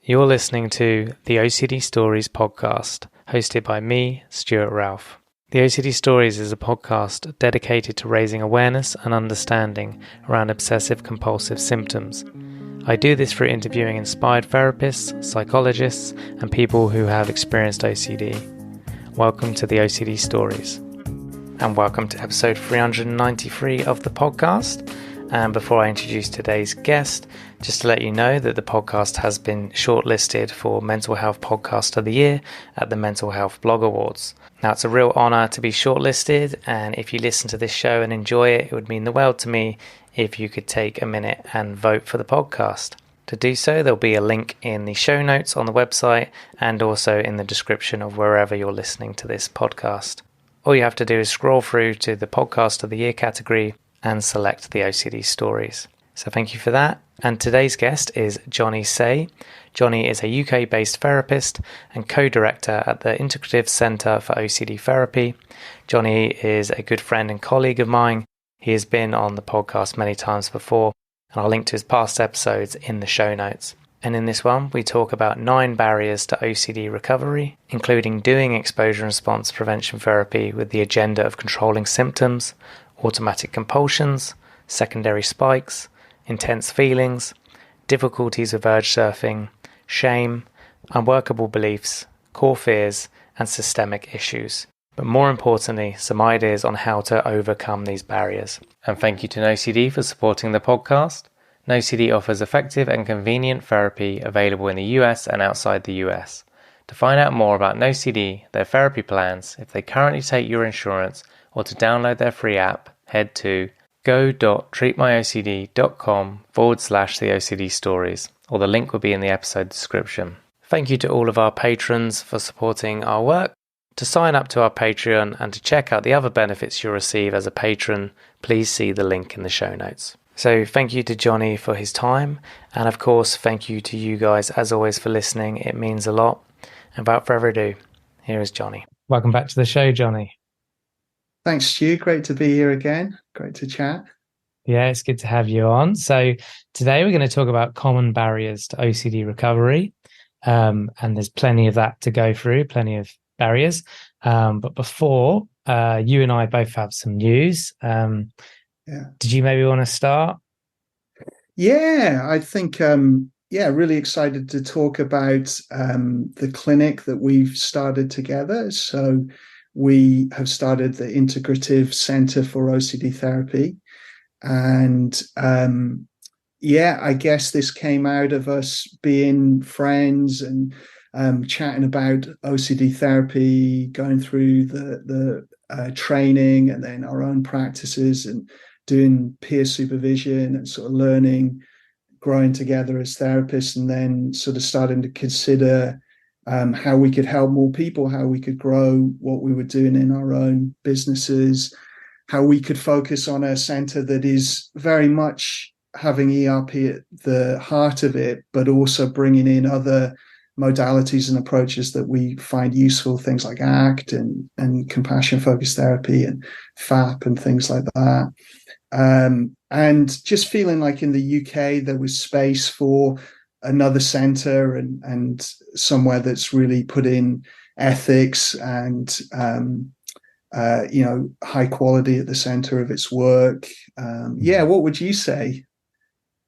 You're listening to the OCD Stories podcast, hosted by me, Stuart Ralph. The OCD Stories is a podcast dedicated to raising awareness and understanding around obsessive-compulsive symptoms. I do this through interviewing inspired therapists, psychologists, and people who have experienced OCD. Welcome to the OCD Stories. And welcome to episode 393 of the podcast. And before I introduce today's guest, just to let you know that the podcast has been shortlisted for Mental Health Podcast of the Year at the Mental Health Blog Awards. Now, it's a real honour to be shortlisted, and if you listen to this show and enjoy it, it would mean the world to me if you could take a minute and vote for the podcast. To do so, there'll be a link in the show notes on the website and also in the description of wherever you're listening to this podcast. All you have to do is scroll through to the Podcast of the Year category and select the OCD Stories. So thank you for that. And today's guest is Jonny Say. Jonny is a UK-based therapist and co-director at the Integrative Centre for OCD Therapy. Jonny is a good friend and colleague of mine. He has been on the podcast many times before, and I'll link to his past episodes in the show notes. And in this one, we talk about 9 barriers to OCD recovery, including doing exposure response prevention therapy with the agenda of controlling symptoms, automatic compulsions, secondary spikes, intense feelings, difficulties with urge surfing, shame, unworkable beliefs, core fears, and systemic issues. But more importantly, some ideas on how to overcome these barriers. And thank you to NoCD for supporting the podcast. NoCD offers effective and convenient therapy available in the US and outside the US. To find out more about NoCD, their therapy plans, if they currently take your insurance, or to download their free app, head to go.treatmyocd.com/the OCD stories, or the link will be in the episode description. Thank you to all of our patrons for supporting our work. To sign up to our Patreon and to check out the other benefits you'll receive as a patron, please see the link in the show notes. So thank you to Jonny for his time, and of course thank you to you guys as always for listening. It means a lot. And without further ado, here is Jonny. Welcome back to the show, Jonny. Thanks, Stu. Great to be here again. Great to chat. Yeah, it's good to have you on. So today we're going to talk about common barriers to OCD recovery. And there's plenty of that to go through, plenty of barriers. But before, you and I both have some news. Did you maybe want to start? Yeah, I think, really excited to talk about the clinic that we've started together. So we have started the Integrative Centre for OCD Therapy. And I guess this came out of us being friends and chatting about OCD therapy, going through the training and then our own practices and doing peer supervision and sort of learning, growing together as therapists, and then sort of starting to consider how we could help more people, how we could grow what we were doing in our own businesses, how we could focus on a centre that is very much having ERP at the heart of it, but also bringing in other modalities and approaches that we find useful, things like ACT and compassion-focused therapy and FAP and things like that. And just feeling like in the UK there was space for another centre and somewhere that's really put in ethics and high quality at the centre of its work. What would you say?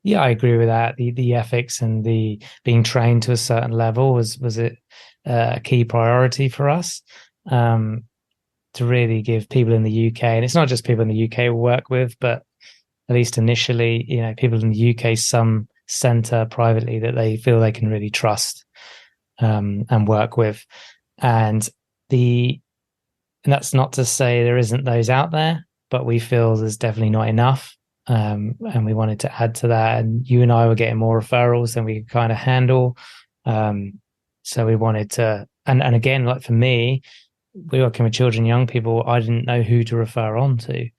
Yeah, I agree with that. The ethics and the being trained to a certain level was it a key priority for us to really give people in the UK, and it's not just people in the UK we work with, but at least initially, people in the UK, some centre privately that they feel they can really trust and work with. And that's not to say there isn't those out there, but we feel there's definitely not enough. And we wanted to add to that. And you and I were getting more referrals than we could kind of handle. So we wanted to, and again, like for me, we working with children and young people, I didn't know who to refer on to.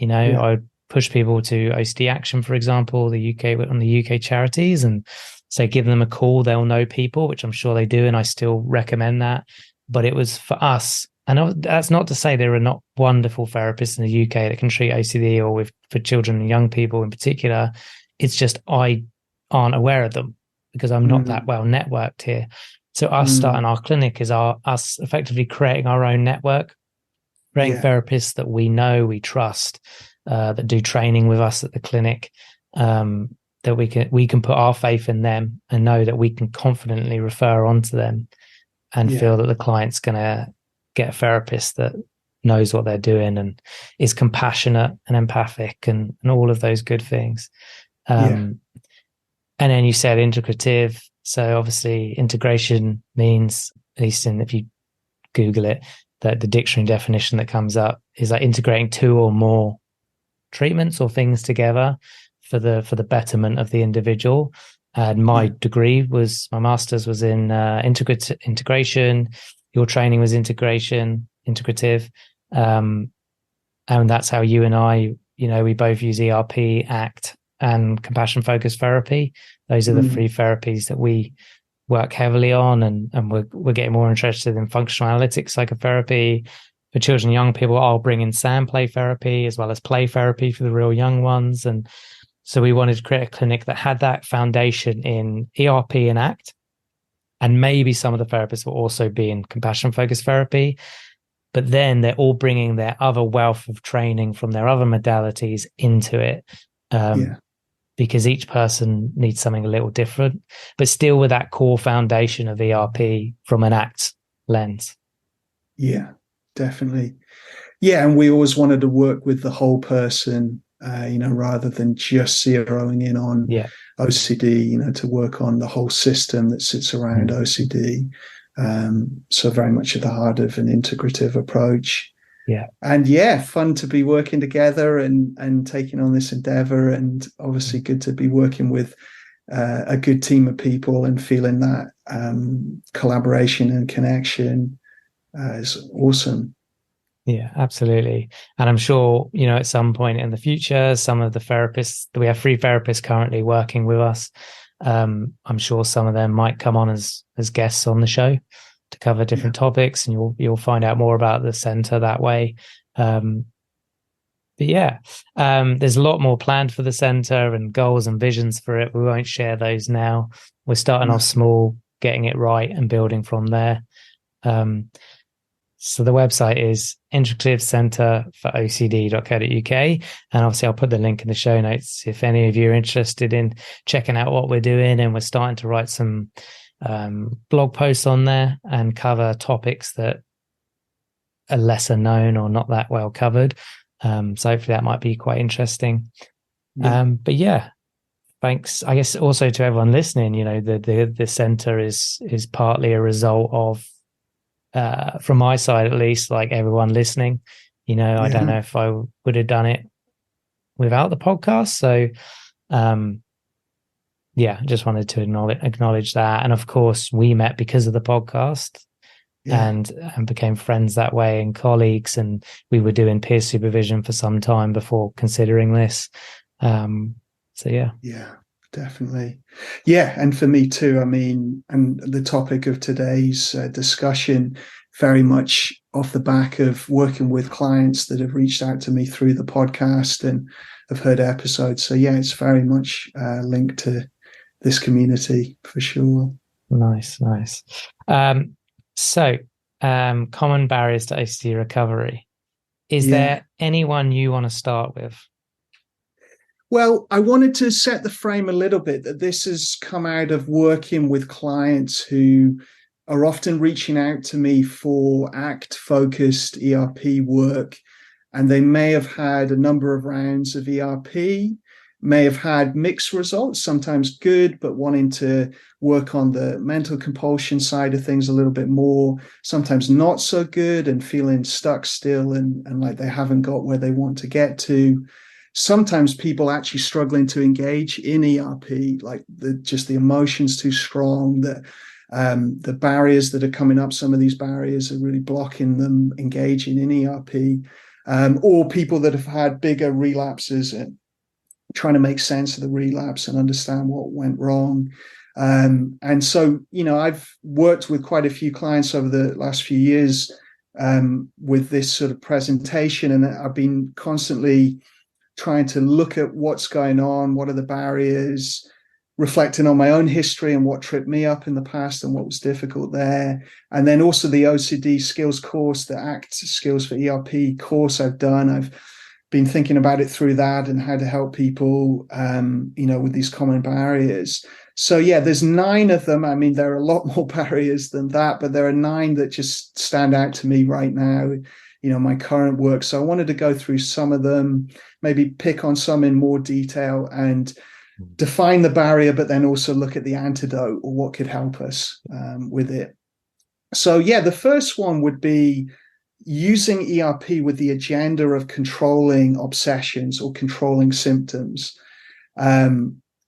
I push people to OCD Action, for example, the UK charities, and say give them a call. They'll know people, which I'm sure they do, and I still recommend that. But it was for us, and that's not to say there are not wonderful therapists in the UK that can treat OCD or for children and young people in particular. It's just I aren't aware of them. because I'm not that well networked here. So us starting our clinic is us effectively creating our own network, creating therapists that we know, we trust, that do training with us at the clinic, that we can put our faith in them and know that we can confidently refer on to them and feel that the client's going to get a therapist that knows what they're doing and is compassionate and empathic and all of those good things. And then you said integrative. So obviously integration means, at least if you Google it, that the dictionary definition that comes up is like integrating two or more treatments or things together for the betterment of the individual. And my my master's was in integration. Your training was integrative. And that's how you and I, we both use ERP, ACT, and compassion focused therapy. Those are the three therapies that we work heavily on, and we're getting more interested in functional analytics psychotherapy for children and young people. I'll bring in sound play therapy as well as play therapy for the real young ones. And so we wanted to create a clinic that had that foundation in ERP and ACT, and maybe some of the therapists will also be in compassion focused therapy, but then they're all bringing their other wealth of training from their other modalities into it. Because each person needs something a little different, but still with that core foundation of ERP from an ACT lens. Yeah, definitely. Yeah, and we always wanted to work with the whole person, rather than just zeroing in on OCD, to work on the whole system that sits around OCD. So very much at the heart of an integrative approach. And fun to be working together and taking on this endeavor, and obviously good to be working with a good team of people and feeling that collaboration and connection is awesome. Yeah, absolutely. And I'm sure, at some point in the future, some of the therapists, we have 3 therapists currently working with us. I'm sure some of them might come on as guests on the show to cover different topics, and you'll find out more about the center that way. But there's a lot more planned for the center and goals and visions for it. We won't share those now. We're starting off small, getting it right and building from there. So the website is Integrative Centre for OCD.co.uk. And obviously I'll put the link in the show notes if any of you are interested in checking out what we're doing. And we're starting to write some blog posts on there and cover topics that are lesser known or not that well covered. So hopefully that might be quite interesting. Thanks, I guess, also to everyone listening. The center is partly a result of, from my side at least, like everyone listening. I don't know if I would have done it without the podcast. So just wanted to acknowledge that. And of course we met because of the podcast and became friends that way and colleagues, and we were doing peer supervision for some time before considering this. Definitely. And for me too, and the topic of today's discussion very much off the back of working with clients that have reached out to me through the podcast and have heard episodes. So it's very much linked to this community for sure. Nice. So common barriers to OCD recovery. Is there anyone you want to start with? Well, I wanted to set the frame a little bit that this has come out of working with clients who are often reaching out to me for ACT-focused ERP work, and they may have had a number of rounds of ERP, may have had mixed results, sometimes good, but wanting to work on the mental compulsion side of things a little bit more, sometimes not so good and feeling stuck still and like they haven't got where they want to get to. Sometimes people actually struggling to engage in ERP, like the emotions too strong, the barriers that are coming up, some of these barriers are really blocking them engaging in ERP, or people that have had bigger relapses and trying to make sense of the relapse and understand what went wrong. And so, I've worked with quite a few clients over the last few years with this sort of presentation, and I've been constantly trying to look at what's going on, what are the barriers, reflecting on my own history and what tripped me up in the past and what was difficult there. And then also the OCD skills course, the ACT skills for ERP course I've done. I've been thinking about it through that and how to help people, with these common barriers. So yeah, there's 9 of them. I mean, there are a lot more barriers than that, but there are 9 that just stand out to me right now, my current work. So I wanted to go through some of them, maybe pick on some in more detail and define the barrier, but then also look at the antidote or what could help us with it. So yeah, the first one would be using ERP with the agenda of controlling obsessions or controlling symptoms.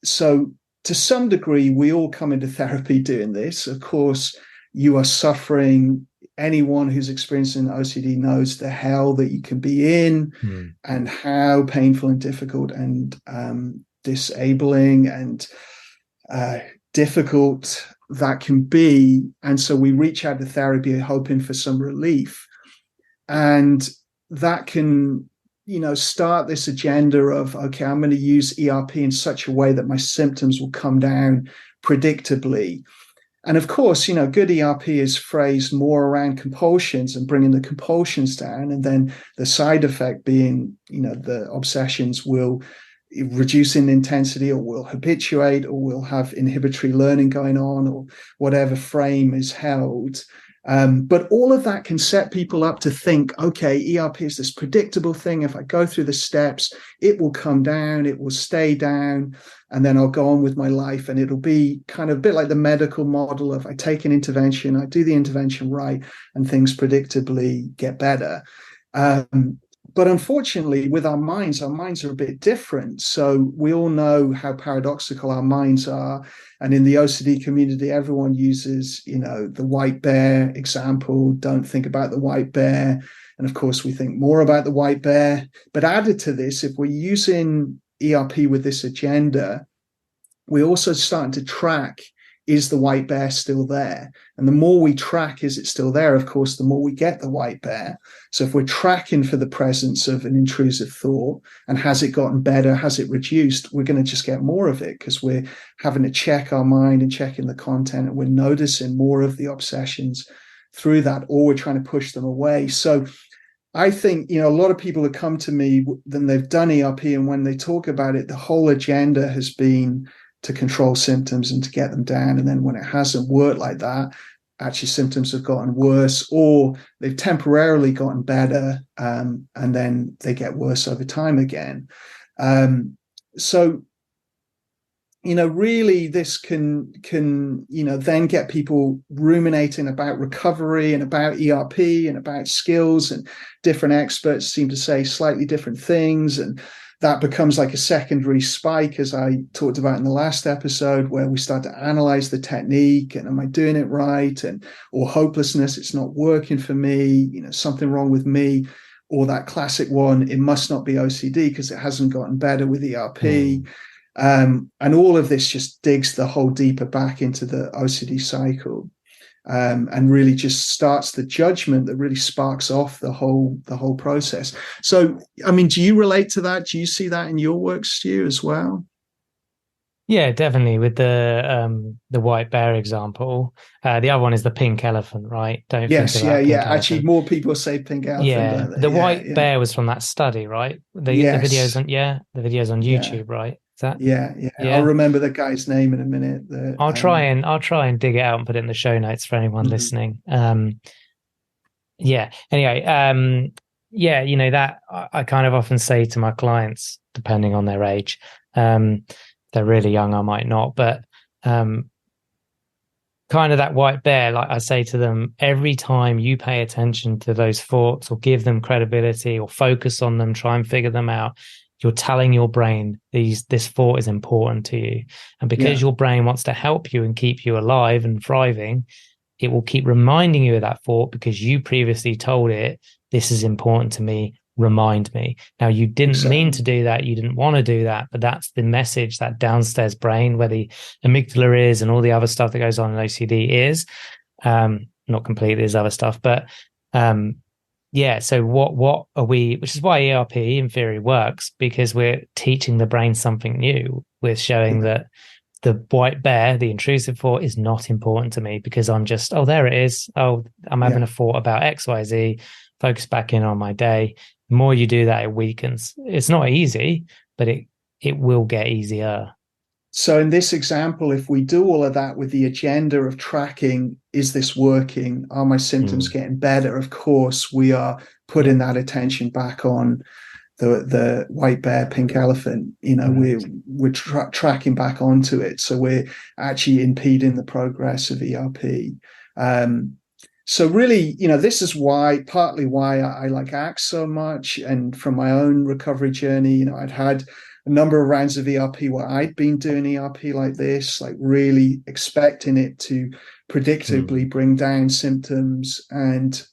So to some degree, we all come into therapy doing this. Of course, you are suffering. Anyone who's experiencing OCD knows the hell that you can be in and how painful and difficult and disabling and difficult that can be. And so we reach out to therapy hoping for some relief. And that can, start this agenda of, okay, I'm going to use ERP in such a way that my symptoms will come down predictably. And of course, good ERP is phrased more around compulsions and bringing the compulsions down. And then the side effect being, the obsessions will reduce in intensity or will habituate or will have inhibitory learning going on or whatever frame is held. But all of that can set people up to think, okay, ERP is this predictable thing. If I go through the steps, it will come down, it will stay down, and then I'll go on with my life. And it'll be kind of a bit like the medical model of I take an intervention, I do the intervention right, and things predictably get better. But unfortunately, with our minds are a bit different. So we all know how paradoxical our minds are. And in the OCD community, everyone uses, the white bear example. Don't think about the white bear. And of course, we think more about the white bear. But added to this, if we're using ERP with this agenda, we're also starting to track, is the white bear still there? And the more we track, is it still there? Of course, the more we get the white bear. So if we're tracking for the presence of an intrusive thought and has it gotten better, has it reduced, we're going to just get more of it because we're having to check our mind and checking the content and we're noticing more of the obsessions through that, or we're trying to push them away. So I think, a lot of people have come to me, then they've done ERP, and when they talk about it, the whole agenda has been to control symptoms and to get them down. And then when it hasn't worked like that, actually symptoms have gotten worse or they've temporarily gotten better, and then they get worse over time again. So, really this can, then get people ruminating about recovery and about ERP and about skills, and different experts seem to say slightly different things. And that becomes like a secondary spike, as I talked about in the last episode, where we start to analyze the technique and am I doing it right? Or hopelessness, it's not working for me, something wrong with me. Or that classic one, it must not be OCD because it hasn't gotten better with ERP. And all of this just digs the hole deeper back into the OCD cycle. And really just starts the judgment that really sparks off the whole process. So, I mean, do you relate to that? Do you see that in your work, Stu, as well? Yeah, definitely. With the white bear example, the other one is the pink elephant, right? Don't yes, think about yeah. elephant. Actually, more people say pink elephant. Yeah, the white bear was from that study, right? The videos on the videos on YouTube, right? Is that yeah. I'll remember the guy's name in a minute. I'll try and dig it out and put it in the show notes for anyone listening. Yeah. Anyway, that I kind of often say to my clients, depending on their age, they're really young, I might not, but kind of that white bear, like I say to them, every time you pay attention to those thoughts or give them credibility or focus on them, try and figure them out, you're telling your brain this thought is important to you. And because your brain wants to help you and keep you alive and thriving, it will keep reminding you of that thought because you previously told it, this is important to me, remind me. Now, you didn't mean to do that. You didn't want to do that, but that's the message that downstairs brain, where the amygdala is and all the other stuff that goes on in OCD is, not completely, there's other stuff, but so what are we, which is why ERP in theory works, because we're teaching the brain something new. We're showing that the white bear, the intrusive thought, is not important to me because I'm just, oh, there it is. Oh, I'm having a thought about XYZ, focus back in on my day. The more you do that, it weakens. It's not easy, but it will get easier. So in this example, if we do all of that with the agenda of tracking, is this working? Are my symptoms getting better? Of course, we are putting that attention back on the white bear, pink elephant. We're tracking back onto it. So we're actually impeding the progress of ERP. So really, this is partly why I like ACT so much. And from my own recovery journey, I'd had a number of rounds of ERP where I'd been doing ERP like this, like really expecting it to predictably bring down symptoms and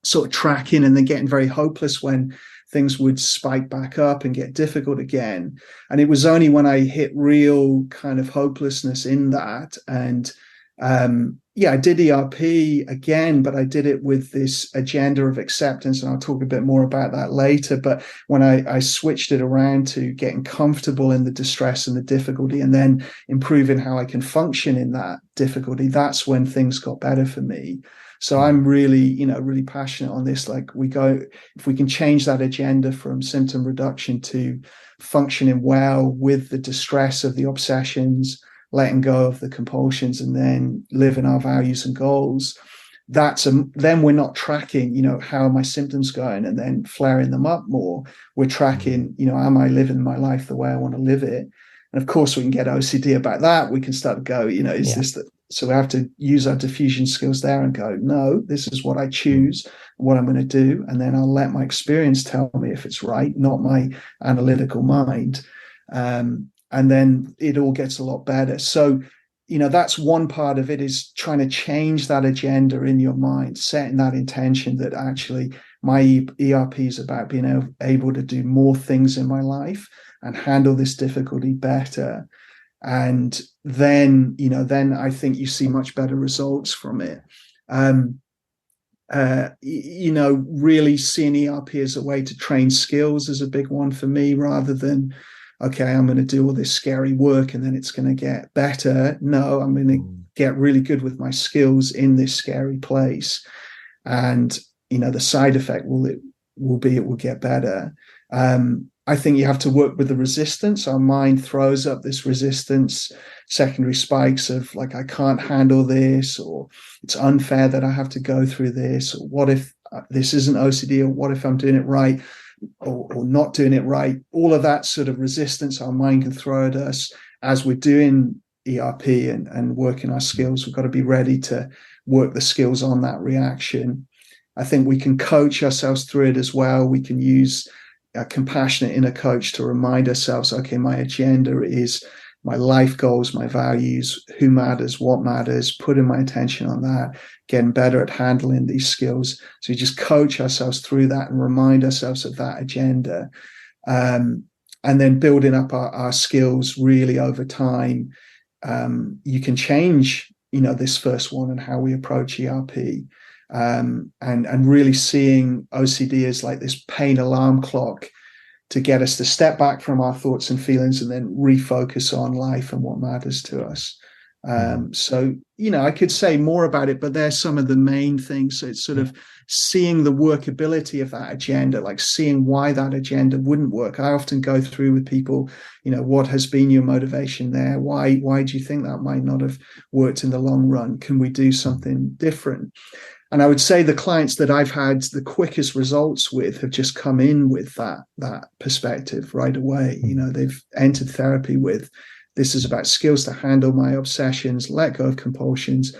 sort of tracking, and then getting very hopeless when things would spike back up and get difficult again. And it was only when I hit real kind of hopelessness in that, and I did ERP again, but I did it with this agenda of acceptance, and I'll talk a bit more about that later. But when I switched it around to getting comfortable in the distress and the difficulty, and then improving how I can function in that difficulty, that's when things got better for me. So I'm really, really passionate on this. Like if we can change that agenda from symptom reduction to functioning well with the distress of the obsessions, letting go of the compulsions, and then living our values and goals, then we're not tracking, how are my symptoms going and then flaring them up more. We're tracking, am I living my life the way I want to live it? And of course, we can get OCD about that. We can start to go, is this the, so we have to use our diffusion skills there and go, no, this is what I choose, what I'm going to do. And then I'll let my experience tell me if it's right, not my analytical mind. And then it all gets a lot better. So, that's one part of it, is trying to change that agenda in your mind, setting that intention that actually my ERP is about being able to do more things in my life and handle this difficulty better. And then, then I think you see much better results from it. Really seeing ERP as a way to train skills is a big one for me, rather than, okay, I'm going to do all this scary work and then it's going to get better. No, I'm going to get really good with my skills in this scary place. And, the side effect it will get better. I think you have to work with the resistance. Our mind throws up this resistance, secondary spikes of like, I can't handle this, or it's unfair that I have to go through this, or what if this isn't OCD, or what if I'm doing it right, or not doing it right. All of that sort of resistance our mind can throw at us as we're doing ERP and working our skills. We've got to be ready to work the skills on that reaction. I think we can coach ourselves through it as well. We can use a compassionate inner coach to remind ourselves, okay, my agenda is my life goals, my values, who matters, what matters, putting my attention on that, getting better at handling these skills. So we just coach ourselves through that and remind ourselves of that agenda. And then building up our skills really over time. You can change, this first one and how we approach ERP. And really seeing OCD as like this pain alarm clock to get us to step back from our thoughts and feelings and then refocus on life and what matters to us. So, I could say more about it, but there's some of the main things. So it's sort of seeing the workability of that agenda, like seeing why that agenda wouldn't work. I often go through with people, what has been your motivation there? Why do you think that might not have worked in the long run? Can we do something different? And I would say the clients that I've had the quickest results with have just come in with that perspective right away. They've entered therapy with, this is about skills to handle my obsessions, let go of compulsions,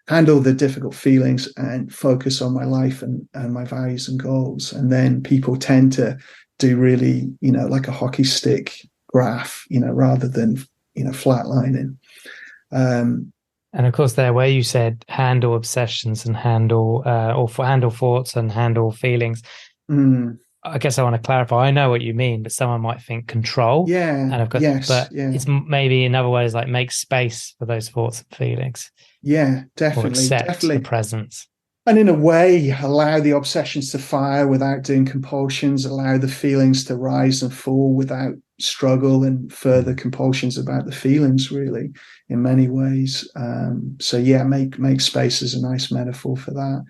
handle the difficult feelings, and focus on my life and my values and goals. And then people tend to do really, like a hockey stick graph, rather than, flatlining. And of course, there where you said handle obsessions and handle handle thoughts and handle feelings. I guess I want to clarify. I know what you mean, but someone might think control. Yeah. And I've got, it's maybe in other ways like make space for those thoughts and feelings. Yeah, definitely. Or accept the presence. And in a way, allow the obsessions to fire without doing compulsions, allow the feelings to rise and fall without struggle and further compulsions about the feelings, really, in many ways. So yeah, make space is a nice metaphor for that.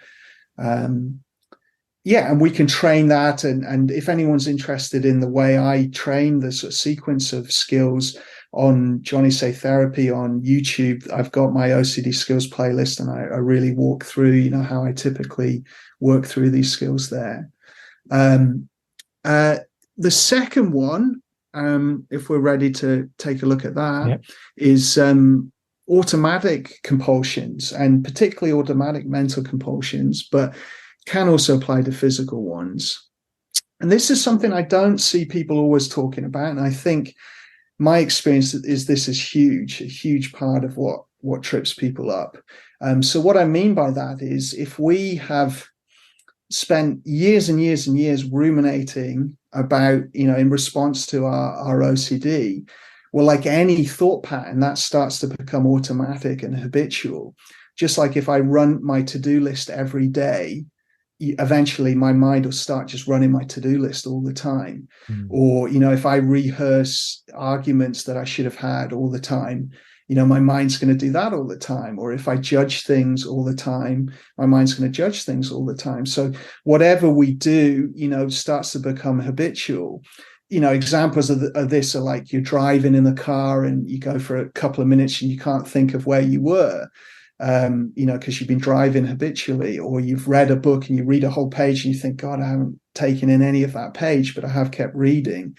Yeah, and we can train that. And if anyone's interested in the way I train, the sort of sequence of skills on Jonny Say Therapy on YouTube, I've got my OCD skills playlist, and I really walk through, you know, how I typically work through these skills there. The second one, if we're ready to take a look at that, is automatic compulsions, and particularly automatic mental compulsions, but can also apply to physical ones. And this is something I don't see people always talking about. And I think my experience is this is huge, a huge part of what trips people up. So what I mean by that is, if we have spent years and years and years ruminating about, you know, in response to our OCD, well, like any thought pattern, that starts to become automatic and habitual. Just like if I run my to-do list every day, eventually my mind will start just running my to-do list all the time. Or, you know, if I rehearse arguments that I should have had all the time, you know, my mind's going to do that all the time. Or if I judge things all the time, my mind's going to judge things all the time. So whatever we do, you know, starts to become habitual. You know, examples of this are like you're driving in the car and you go for a couple of minutes and you can't think of where you were. You know, because you've been driving habitually, or you've read a book and you read a whole page and you think, God, I haven't taken in any of that page, but I have kept reading.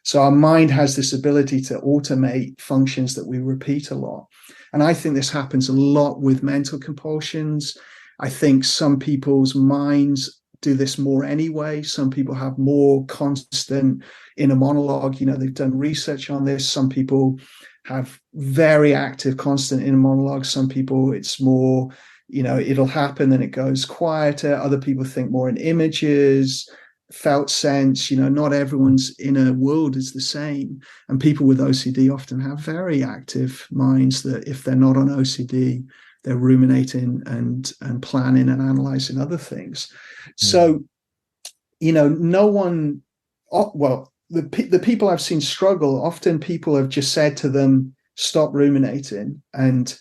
So our mind has this ability to automate functions that we repeat a lot. And I think this happens a lot with mental compulsions. I think some people's minds do this more anyway. Some people have more constant inner monologue. You know, they've done research on this. Some people have very active, constant inner monologue. Some people, it's more, you know, it'll happen and it goes quieter. Other people think more in images, felt sense. You know, not everyone's inner world is the same. And people with OCD often have very active minds that, if they're not on OCD, they're ruminating and planning and analyzing other things. So, you know, no one, well, the people I've seen struggle, often people have just said to them, stop ruminating. And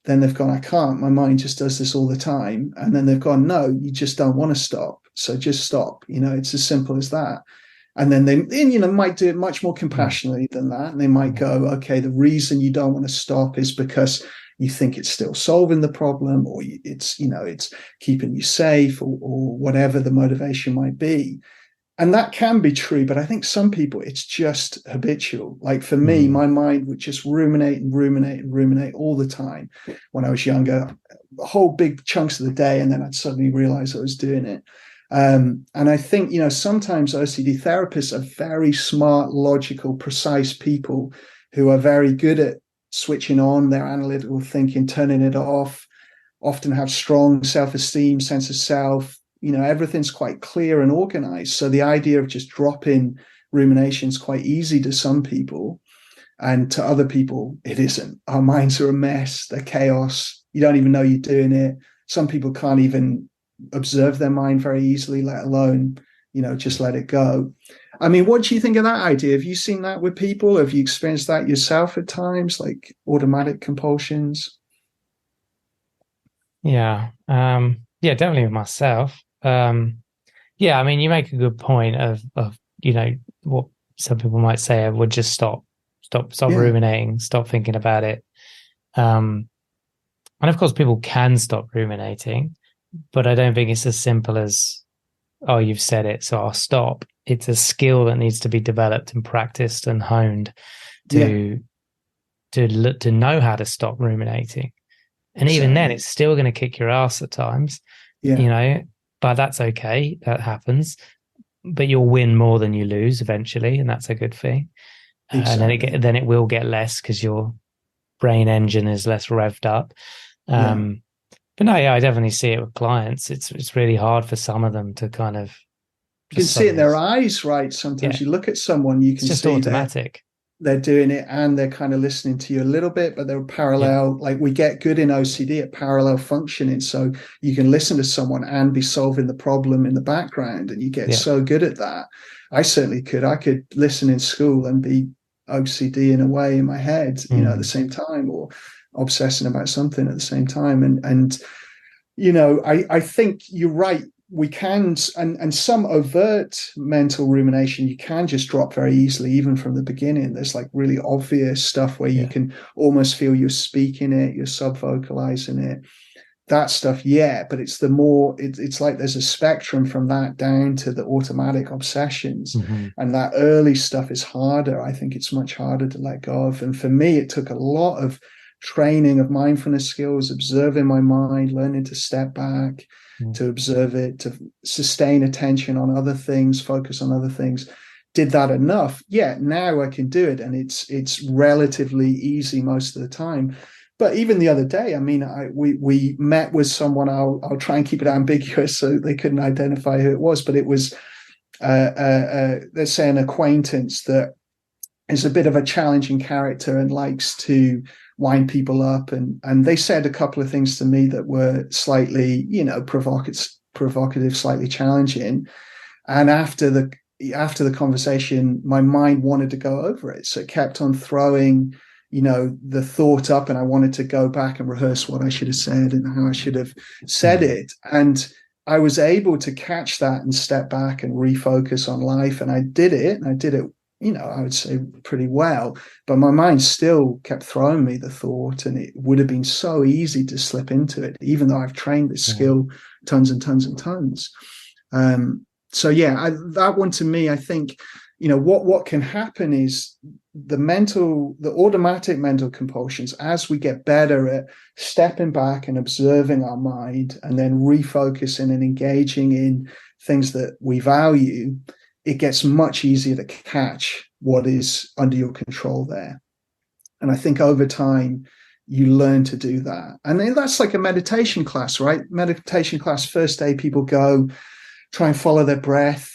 then they've gone, I can't, my mind just does this all the time. And then they've gone, no, you just don't want to stop. So just stop. You know, it's as simple as that. And then they, you know, might do it much more compassionately than that. And they might go, okay, the reason you don't want to stop is because you think it's still solving the problem, or it's, you know, it's keeping you safe, or whatever the motivation might be. And that can be true, but I think some people, it's just habitual. Like for me, my mind would just ruminate and ruminate and ruminate all the time when I was younger, whole big chunks of the day, and then I'd suddenly realize I was doing it. And I think, you know, sometimes OCD therapists are very smart, logical, precise people who are very good at switching on their analytical thinking, turning it off, often have strong self-esteem, sense of self. You know, everything's quite clear and organized. So the idea of just dropping rumination is quite easy to some people, and to other people, it isn't. Our minds are a mess. They're chaos. You don't even know you're doing it. Some people can't even observe their mind very easily, let alone, you know, just let it go. I mean, what do you think of that idea? Have you seen that with people? Have you experienced that yourself at times, like automatic compulsions? Yeah. Yeah, definitely with myself. Yeah, I mean, you make a good point of, you know, what some people might say, I would just stop ruminating, stop thinking about it. And of course, people can stop ruminating, but I don't think it's as simple as, oh, you've said it, so I'll stop. It's a skill that needs to be developed and practiced and honed to know how to stop ruminating. And even then, it's still going to kick your ass at times, you know, but that's okay. That happens. But you'll win more than you lose eventually, and that's a good thing. Exactly. And then it will get less because your brain engine is less revved up. But no, yeah, I definitely see it with clients. It's really hard for some of them to kind of you can see it in their eyes, right? Sometimes you look at someone, you can just see that automatic. they're doing it and they're kind of listening to you a little bit, but they're parallel. Like we get good in OCD at parallel functioning. So you can listen to someone and be solving the problem in the background, and you get so good at that. I certainly could. I could listen in school and be OCD in a way in my head, at the same time, or obsessing about something at the same time. And I think you're right. We can, and some overt mental rumination, you can just drop very easily, even from the beginning. There's like really obvious stuff where you can almost feel you're speaking it, you're sub-vocalizing it. That stuff, but it's it's like there's a spectrum from that down to the automatic obsessions. And that early stuff is harder. I think it's much harder to let go of. And for me, it took a lot of training of mindfulness skills, observing my mind, learning to step back, to observe it, to sustain attention on other things, focus on other things. Did that enough? Yeah, now I can do it, and it's relatively easy most of the time. But even the other day, I mean, we met with someone. I'll try and keep it ambiguous so they couldn't identify who it was, but it was let's say an acquaintance that is a bit of a challenging character and likes to wind people up, and they said a couple of things to me that were slightly, provocative, slightly challenging. And after the conversation, my mind wanted to go over it, so it kept on throwing, the thought up, and I wanted to go back and rehearse what I should have said and how I should have said it. And I was able to catch that and step back and refocus on life, and I did it. I would say pretty well, but my mind still kept throwing me the thought, and it would have been so easy to slip into it, even though I've trained this skill tons and tons and tons. That one to me, I think, what can happen is the automatic mental compulsions, as we get better at stepping back and observing our mind and then refocusing and engaging in things that we value, it gets much easier to catch what is under your control there. And I think over time, you learn to do that. And then that's like a meditation class, right? Meditation class, first day, people go, try and follow their breath.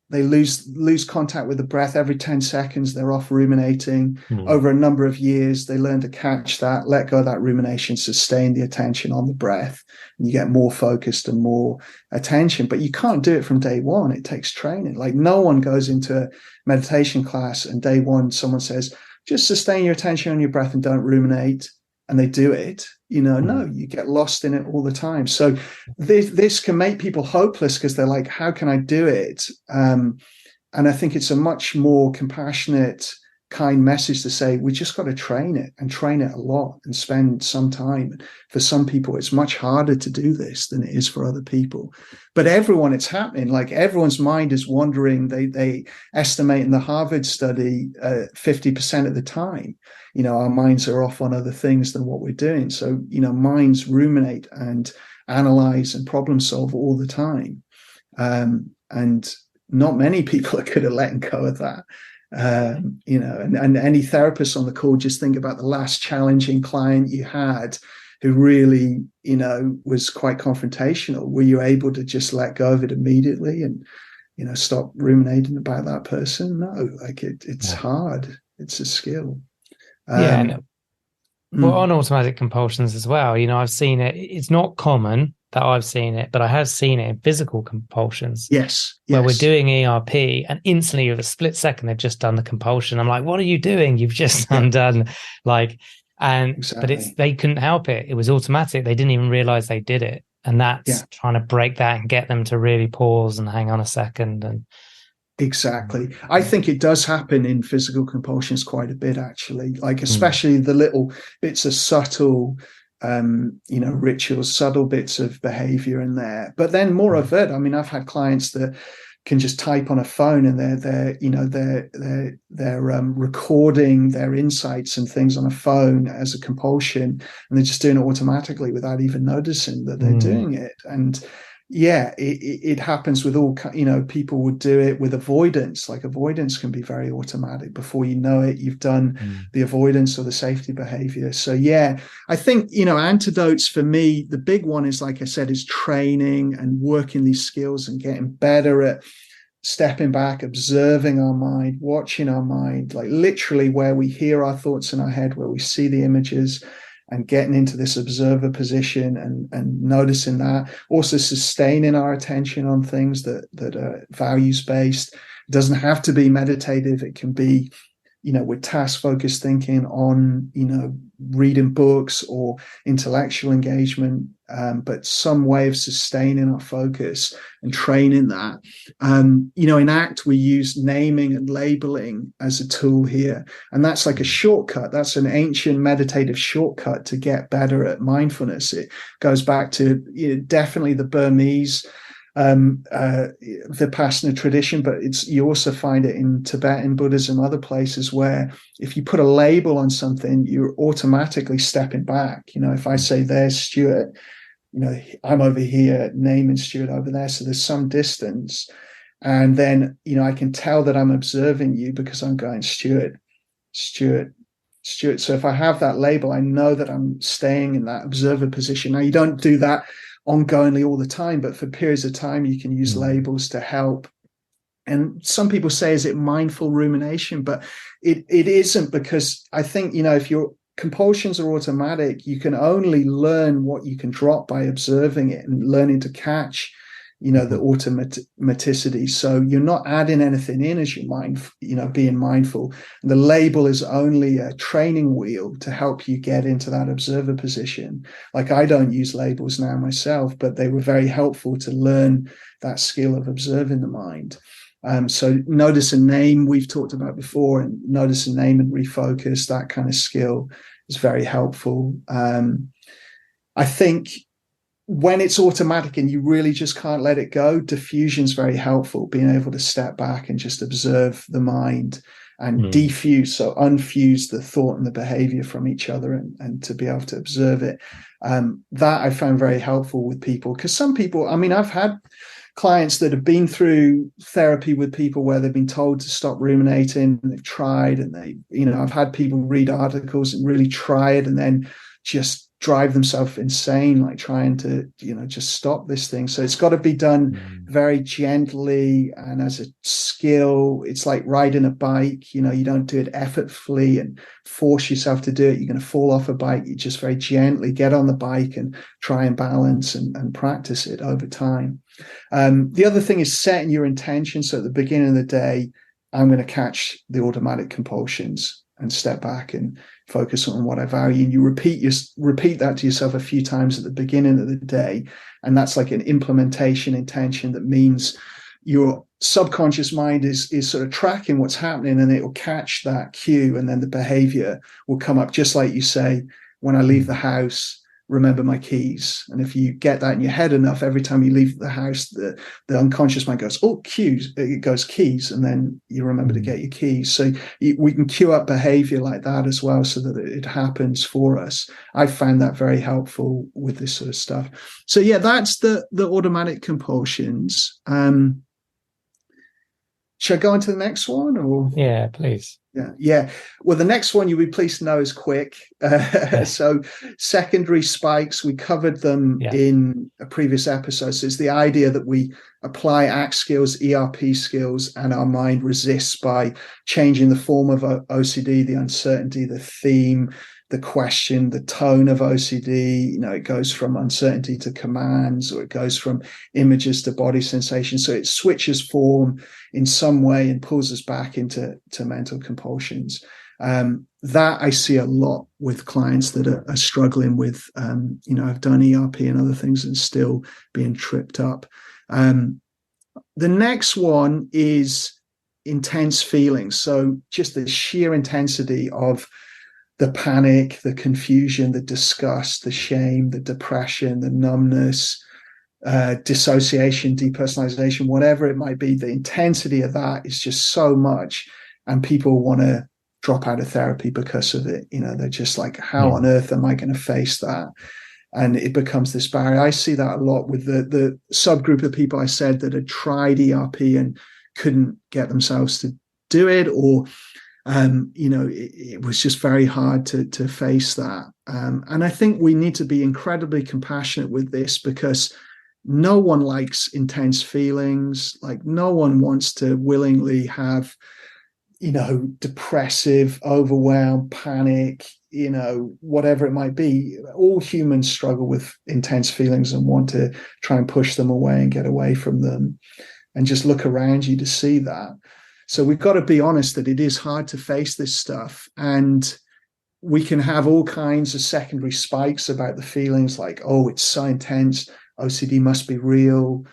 They lose contact with the breath every 10 seconds. They're off ruminating. Over a number of years, they learn to catch that, let go of that rumination, sustain the attention on the breath, and you get more focused and more attention. But you can't do it from day one. It takes training. Like no one goes into a meditation class and day one, someone says, just sustain your attention on your breath and don't ruminate. And they do it, no, you get lost in it all the time. So this can make people hopeless because they're like, how can I do it? And I think it's a much more compassionate, kind message to say, we just got to train it and train it a lot and spend some time. For some people, it's much harder to do this than it is for other people. But everyone, it's happening. Like everyone's mind is wandering. They estimate in the Harvard study 50% of the time, our minds are off on other things than what we're doing. So, minds ruminate and analyze and problem solve all the time. And not many people are good at letting go of that. And any therapist on the call, just think about the last challenging client you had who really, was quite confrontational. Were you able to just let go of it immediately and, stop ruminating about that person? No, like it's hard. It's a skill. On automatic compulsions as well, I've seen it. It's not common that I've seen it, but I have seen it in physical compulsions. Yes. Where we're doing ERP and instantly with a split second, they've just done the compulsion. I'm like, what are you doing? You've just undone but they couldn't help it. It was automatic. They didn't even realize they did it. And that's trying to break that and get them to really pause and hang on a second. And exactly. I think it does happen in physical compulsions quite a bit, actually, like especially the little bits of subtle rituals, subtle bits of behavior in there. But then more overt. I mean, I've had clients that can just type on a phone and they're recording their insights and things on a phone as a compulsion, and they're just doing it automatically without even noticing that they're doing it. And it happens with all, people would do it with avoidance. Like avoidance can be very automatic. Before you know it, you've done the avoidance or the safety behavior. So I think, antidotes for me, the big one is, like I said, is training and working these skills and getting better at stepping back, observing our mind, watching our mind, like literally where we hear our thoughts in our head, where we see the images, and getting into this observer position and noticing that. Also sustaining our attention on things that are values based. It doesn't have to be meditative. It can be, with task focused thinking on, reading books or intellectual engagement, but some way of sustaining our focus and training that. In ACT, we use naming and labeling as a tool here. And that's like a shortcut. That's an ancient meditative shortcut to get better at mindfulness. It goes back to definitely the Burmese Vipassana tradition, but you also find it in Tibetan Buddhism, other places where if you put a label on something, you're automatically stepping back. If I say there's Stuart, I'm over here, naming Stuart over there, so there's some distance, and then I can tell that I'm observing you because I'm going Stuart. So if I have that label, I know that I'm staying in that observer position. Now, you don't do that ongoingly all the time, but for periods of time you can use labels to help. And some people say, is it mindful rumination? But it isn't, because I think if your compulsions are automatic, you can only learn what you can drop by observing it and learning to catch the automaticity. So you're not adding anything in as you're being mindful. And the label is only a training wheel to help you get into that observer position. Like, I don't use labels now myself, but they were very helpful to learn that skill of observing the mind. So notice and name, we've talked about before, and notice and name and refocus, that kind of skill is very helpful. I think when it's automatic and you really just can't let it go, diffusion is very helpful, being able to step back and just observe the mind and defuse, so unfuse the thought and the behavior from each other, and to be able to observe it. That I found very helpful with people, because some people, I've had clients that have been through therapy with people where they've been told to stop ruminating, and they've tried, and I've had people read articles and really try it and then just drive themselves insane, like trying to, just stop this thing. So it's got to be done very gently and as a skill. It's like riding a bike, you don't do it effortfully and force yourself to do it. You're going to fall off a bike. You just very gently get on the bike and try and balance and practice it over time. The other thing is setting your intention. So at the beginning of the day, I'm going to catch the automatic compulsions and step back and focus on what I value. And you repeat that to yourself a few times at the beginning of the day. And that's like an implementation intention that means your subconscious mind is sort of tracking what's happening, and it will catch that cue, and then the behavior will come up. Just like you say, when I leave the house, remember my keys. And if you get that in your head enough, every time you leave the house, the unconscious mind goes, oh, keys, it goes keys. And then you remember to get your keys. So we can cue up behavior like that as well, so that it happens for us. I found that very helpful with this sort of stuff. So yeah, that's the automatic compulsions. Should I go on to the next one? Or yeah, please. Yeah. Well, the next one, you'll be pleased to know, is quick. So secondary spikes, we covered them in a previous episode. So it's the idea that we apply ACT skills, ERP skills, and our mind resists by changing the form of OCD, the uncertainty, the theme, the question, the tone of OCD. It goes from uncertainty to commands, or it goes from images to body sensations. So it switches form in some way and pulls us back into mental compulsions. That I see a lot with clients that are struggling with, I've done ERP and other things and still being tripped up. The next one is intense feelings. So just the sheer intensity of the panic, the confusion, the disgust, the shame, the depression, the numbness, dissociation, depersonalization, whatever it might be, the intensity of that is just so much, and people want to drop out of therapy because of it. They're just like, how on earth am I going to face that? And it becomes this barrier. I see that a lot with the subgroup of people I said that had tried ERP and couldn't get themselves to do it, or it was just very hard to face that. And I think we need to be incredibly compassionate with this, because no one likes intense feelings. Like no one wants to willingly have, depressive, overwhelm, panic, whatever it might be. All humans struggle with intense feelings and want to try and push them away and get away from them, and just look around you to see that. So we've got to be honest that it is hard to face this stuff. And we can have all kinds of secondary spikes about the feelings, like, oh, it's so intense, OCD must be real,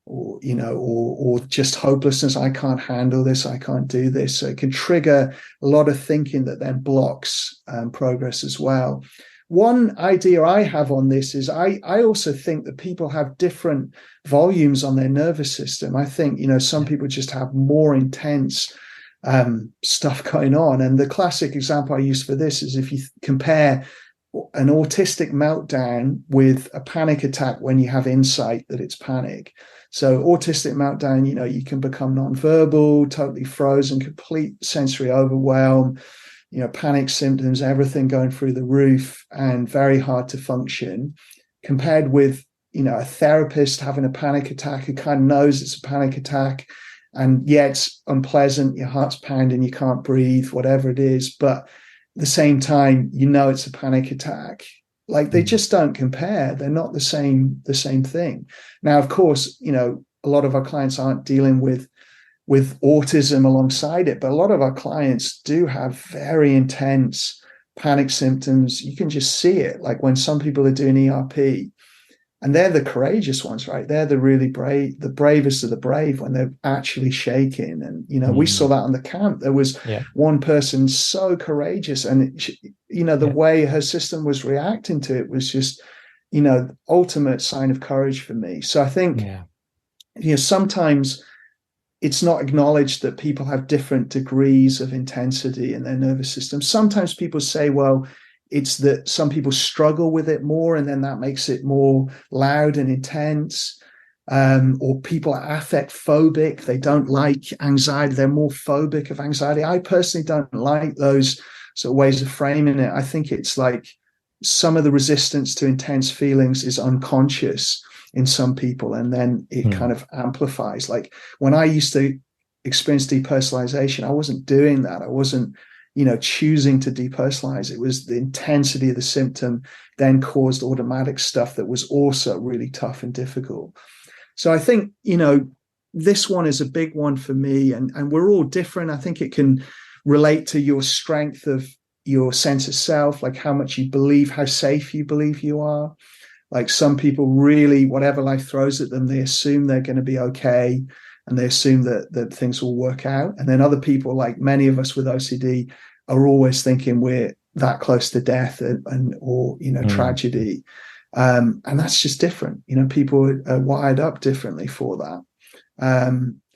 or just hopelessness. I can't handle this. I can't do this. So it can trigger a lot of thinking that then blocks progress as well. One idea I have on this is I also think that people have different volumes on their nervous system. I think, some people just have more intense stuff going on. And the classic example I use for this is if you compare an autistic meltdown with a panic attack when you have insight that it's panic. So autistic meltdown, you can become nonverbal, totally frozen, complete sensory overwhelm, panic symptoms, everything going through the roof and very hard to function, compared with, a therapist having a panic attack who kind of knows it's a panic attack. And yeah, it's unpleasant, your heart's pounding, you can't breathe, whatever it is. But at the same time, it's a panic attack. Like they just don't compare. They're not the same thing. Now, of course, a lot of our clients aren't dealing with autism alongside it, but a lot of our clients do have very intense panic symptoms. You can just see it. Like when some people are doing ERP, and they're the courageous ones, right? They're the really brave, the bravest of the brave when they're actually shaking. And, we saw that on the camp. There was one person so courageous, and, the way her system was reacting to it was just, ultimate sign of courage for me. So I think, sometimes it's not acknowledged that people have different degrees of intensity in their nervous system. Sometimes people say, well, it's that some people struggle with it more, and then that makes it more loud and intense. Or people are affect phobic. They don't like anxiety. They're more phobic of anxiety. I personally don't like those sort of ways of framing it. I think it's like some of the resistance to intense feelings is unconscious in some people, and then it kind of amplifies. Like when I used to experience depersonalization, I wasn't doing that. I wasn't choosing to depersonalize. It was the intensity of the symptom then caused automatic stuff that was also really tough and difficult. So I think, this one is a big one for me, and we're all different. I think it can relate to your strength of your sense of self, like how much you believe, how safe you believe you are. Like some people really, whatever life throws at them, they assume they're going to be okay, and they assume that things will work out. And then other people, like many of us with OCD, are always thinking we're that close to death or tragedy. And that's just different. People are wired up differently for that.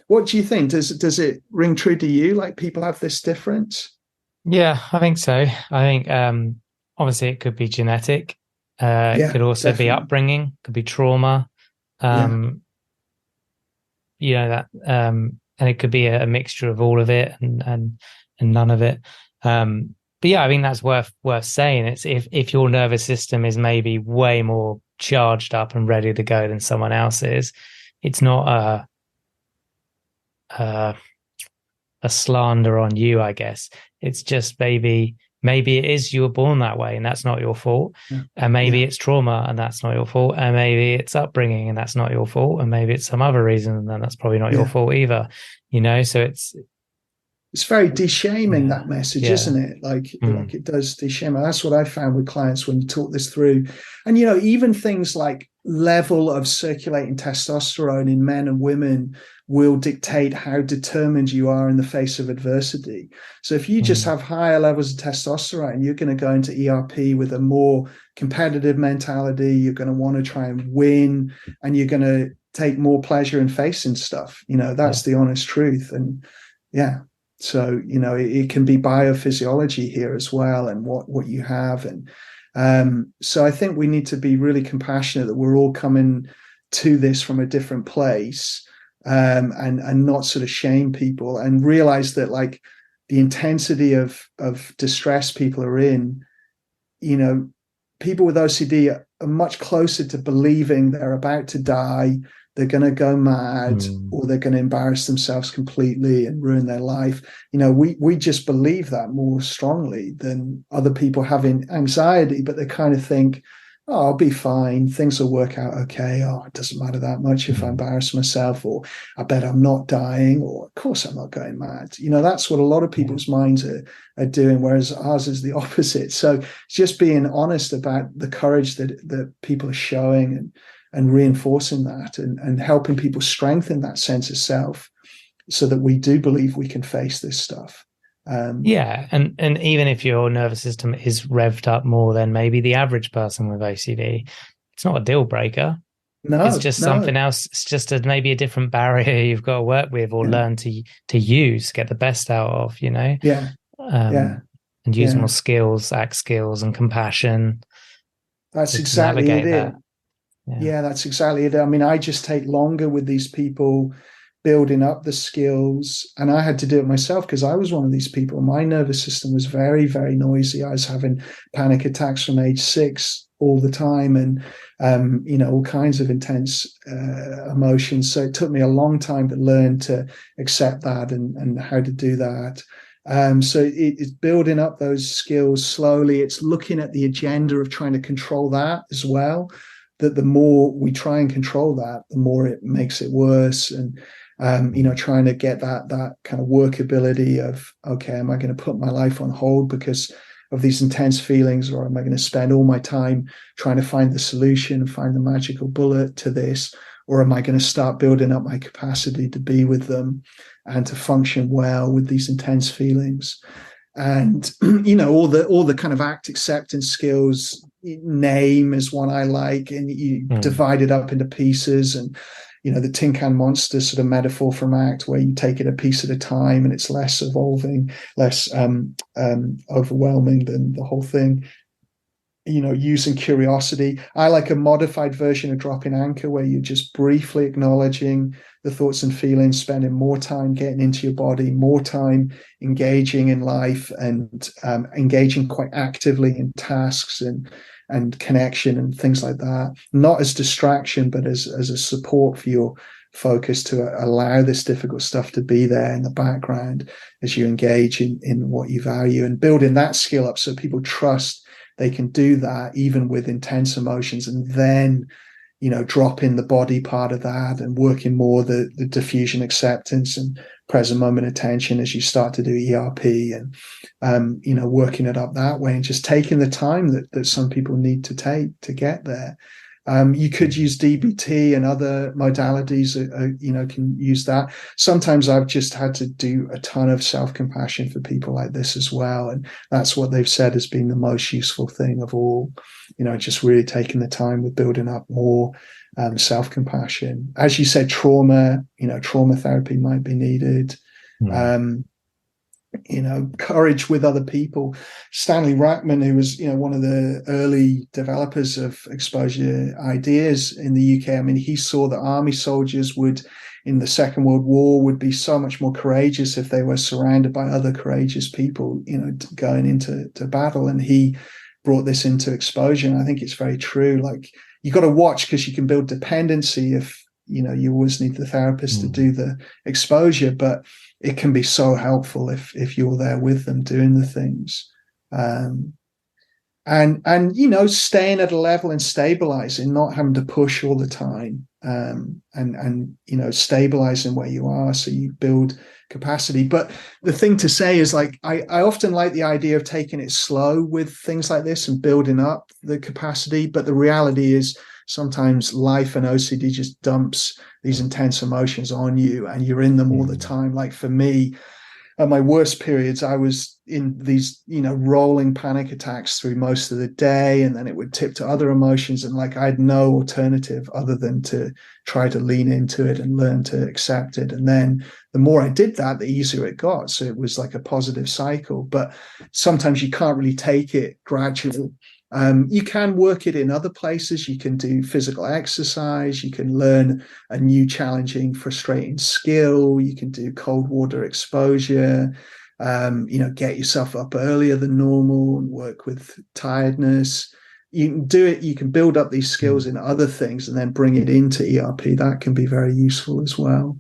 What do you think? Does it ring true to you? Like people have this difference? Yeah, I think so. I think obviously it could be genetic. It could also be upbringing, could be trauma. And it could be a mixture of all of it and none of it. But yeah, I think that's worth saying. It's if your nervous system is maybe way more charged up and ready to go than someone else's, it's not a slander on you, I guess. It's just maybe it is you were born that way and that's not your fault. And maybe it's trauma and that's not your fault. And maybe it's upbringing and that's not your fault. And maybe it's some other reason and then that's probably not your fault either. So it's very de-shaming, that message, isn't it? Like it does de-shame. That's what I found with clients when you talk this through. And, even things like level of circulating testosterone in men and women will dictate how determined you are in the face of adversity. So if you just have higher levels of testosterone, you're going to go into ERP with a more competitive mentality. You're going to want to try and win, and you're going to take more pleasure in facing stuff. That's the honest truth. And so, it can be biophysiology here as well, and what you have. And so I think we need to be really compassionate that we're all coming to this from a different place, and not sort of shame people, and realize that like the intensity of distress people are in, people with OCD are much closer to believing they're about to die, they're going to go mad, or they're going to embarrass themselves completely and ruin their life. We just believe that more strongly than other people having anxiety, but they kind of think, oh, I'll be fine. Things will work out okay. Oh, it doesn't matter that much if I embarrass myself, or I bet I'm not dying, or of course I'm not going mad. That's what a lot of people's minds are doing, whereas ours is the opposite. So just being honest about the courage that people are showing, and reinforcing that, and helping people strengthen that sense of self so that we do believe we can face this stuff. And even if your nervous system is revved up more than maybe the average person with OCD, it's not a deal breaker. It's just something else. It's just maybe a different barrier you've got to work with or learn to use, get the best out of, and use more skills, act skills, and compassion. That's exactly it. Yeah, that's exactly it. I mean, I just take longer with these people building up the skills, and I had to do it myself because I was one of these people. My nervous system was very, very noisy. I was having panic attacks from age 6 all the time, and all kinds of intense emotions. So it took me a long time to learn to accept that and how to do that. So it's building up those skills slowly. It's looking at the agenda of trying to control that as well. That the more we try and control that, the more it makes it worse. And trying to get that kind of workability of, okay, am I going to put my life on hold because of these intense feelings, or am I going to spend all my time trying to find the solution, find the magical bullet to this, or am I going to start building up my capacity to be with them and to function well with these intense feelings? And all the kind of act acceptance skills. Name is one I like, and you divide it up into pieces, and the tin can monster sort of metaphor from ACT, where you take it a piece at a time and it's less evolving, less overwhelming than the whole thing. Using curiosity. I like a modified version of dropping anchor, where you're just briefly acknowledging the thoughts and feelings, spending more time getting into your body, more time engaging in life, and engaging quite actively in tasks and connection and things like that. Not as distraction, but as a support for your focus, to allow this difficult stuff to be there in the background as you engage in what you value, and building that skill up so people trust they can do that even with intense emotions, and then drop in the body part of that and working more the diffusion acceptance and present moment attention as you start to do ERP, and working it up that way, and just taking the time that some people need to take to get there. You could use DBT and other modalities, can use that. Sometimes I've just had to do a ton of self-compassion for people like this as well. And that's what they've said has been the most useful thing of all, just really taking the time with building up more self-compassion. As you said, trauma therapy might be needed. Courage with other people. Stanley Rackman, who was, one of the early developers of exposure ideas in the UK, I mean, he saw that army soldiers in the Second World War, would be so much more courageous if they were surrounded by other courageous people, going into battle. And he brought this into exposure. And I think it's very true. Like, you got to watch, because you can build dependency if, you always need the therapist to do the exposure, but it can be so helpful if you're there with them doing the things. And staying at a level and stabilizing, not having to push all the time, and stabilizing where you are so you build capacity. But the thing to say is, like, I often like the idea of taking it slow with things like this and building up the capacity. But the reality is, sometimes life and OCD just dumps these intense emotions on you, and you're in them all the time. Like, for me, at my worst periods, I was in these, rolling panic attacks through most of the day, and then it would tip to other emotions. And like, I had no alternative other than to try to lean into it and learn to accept it. And then the more I did that, the easier it got. So it was like a positive cycle. But sometimes you can't really take it gradually. You can work it in other places. You can do physical exercise. You can learn a new challenging, frustrating skill. You can do cold water exposure. Get yourself up earlier than normal and work with tiredness. you can do it, you can build up these skills in other things and then bring it into ERP. That can be very useful as well.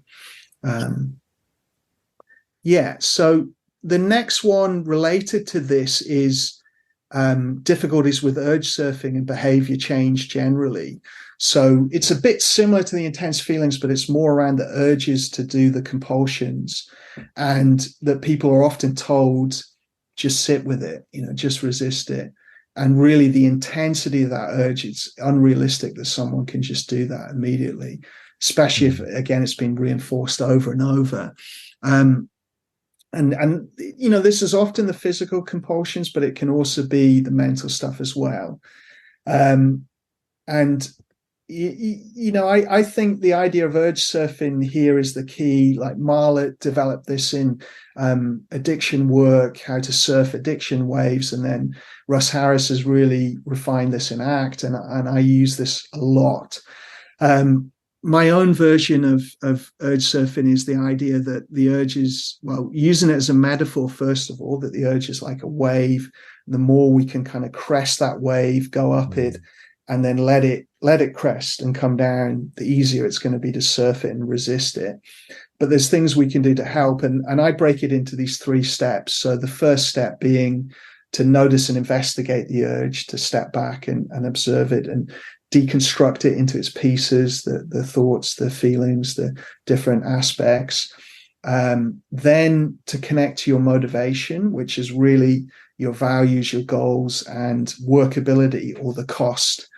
So the next one related to this is difficulties with urge surfing and behavior change generally. So it's a bit similar to the intense feelings, but it's more around the urges to do the compulsions, and that people are often told, just sit with it, just resist it. And really the intensity of that urge, it's unrealistic that someone can just do that immediately, especially if, again, it's been reinforced over and over. And this is often the physical compulsions, but it can also be the mental stuff as well. I think the idea of urge surfing here is the key. Like Marlett developed this in addiction work, how to surf addiction waves, and then Russ Harris has really refined this in ACT, and I use this a lot. My own version of urge surfing is the idea that the urge is, well, using it as a metaphor, first of all, that the urge is like a wave. The more we can kind of crest that wave, go up it, and then let it crest and come down, the easier it's going to be to surf it and resist it. But there's things we can do to help. And I break it into these 3 steps. So the first step being to notice and investigate the urge, to step back and observe it and deconstruct it into its pieces, the thoughts, the feelings, the different aspects. Then to connect to your motivation, which is really your values, your goals, and workability, or the cost,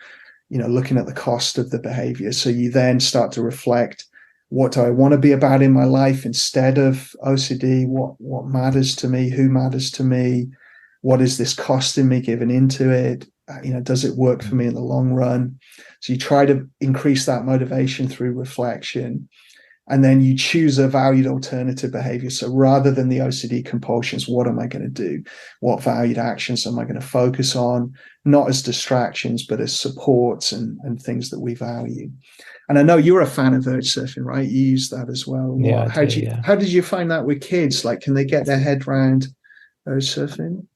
looking at the cost of the behavior. So you then start to reflect, what do I want to be about in my life instead of OCD? What matters to me? Who matters to me? What is this costing me giving into it? Does it work for me in the long run? So you try to increase that motivation through reflection. And then you choose a valued alternative behavior. So rather than the OCD compulsions, what am I going to do? What valued actions am I going to focus on? Not as distractions, but as supports and things that we value. And I know you're a fan of urge surfing, right? You use that as well. Yeah, How did you find that with kids? Like, can they get their head around urge surfing?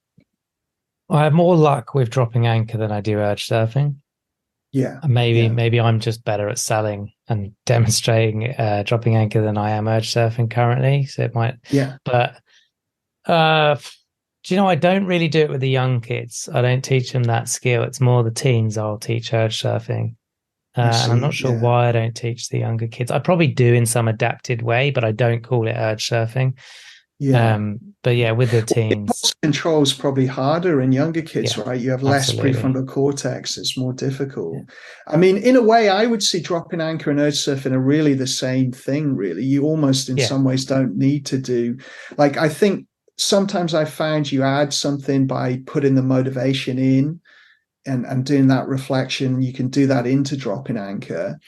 I have more luck with dropping anchor than I do urge surfing. Yeah. And maybe I'm just better at selling and demonstrating dropping anchor than I am urge surfing currently. So it might. Yeah. But do you know, I don't really do it with the young kids. I don't teach them that skill. It's more the teens I'll teach urge surfing. And I'm not sure why I don't teach the younger kids. I probably do in some adapted way, but I don't call it urge surfing. Yeah. But yeah, with the teens, control is probably harder in younger kids, right? You have less prefrontal cortex. It's more difficult. Yeah. I mean, in a way, I would see dropping anchor and urge surfing are really the same thing, really. You almost in some ways don't need to do, like, I think sometimes I found you add something by putting the motivation in and doing that reflection. You can do that into dropping anchor.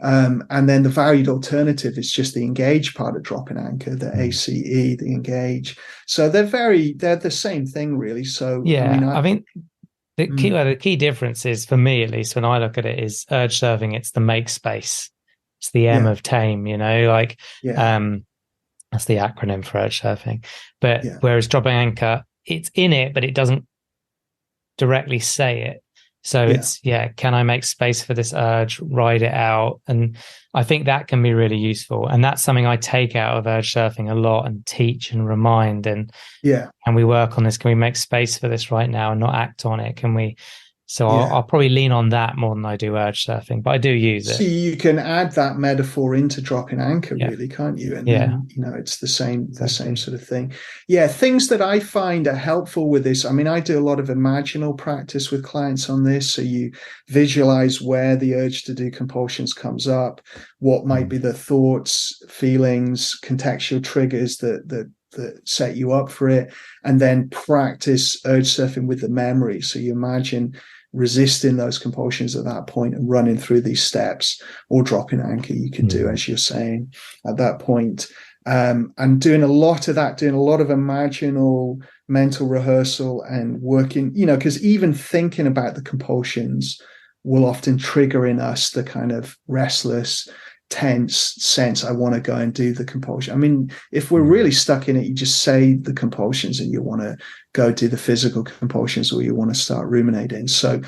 And then the valued alternative is just the engage part of dropping anchor, the ACE, the engage. So they're the same thing, really. So yeah, I think the key difference is, for me at least, when I look at it, is urge surfing. It's the make space. It's the M of tame. That's the acronym for urge surfing. But whereas dropping anchor, it's in it, but it doesn't directly say it. So it's, can I make space for this urge, ride it out? And I think that can be really useful. And that's something I take out of urge surfing a lot and teach and remind. And we work on this. Can we make space for this right now and not act on it? Can we? So I'll probably lean on that more than I do urge surfing, but I do use it. So you can add that metaphor into dropping anchor, really, can't you? And then, it's the same sort of thing. Yeah, things that I find are helpful with this. I mean, I do a lot of imaginal practice with clients on this. So you visualize where the urge to do compulsions comes up, what might be the thoughts, feelings, contextual triggers that set you up for it, and then practice urge surfing with the memory. So you imagine resisting those compulsions at that point and running through these steps, or dropping anchor you could do, as you're saying, at that point. And doing a lot of that, doing a lot of imaginal mental rehearsal and working, because even thinking about the compulsions will often trigger in us the kind of restless, tense sense, I want to go and do the compulsion. I mean, if we're really stuck in it, you just say the compulsions and you want to go do the physical compulsions, or you want to start ruminating. So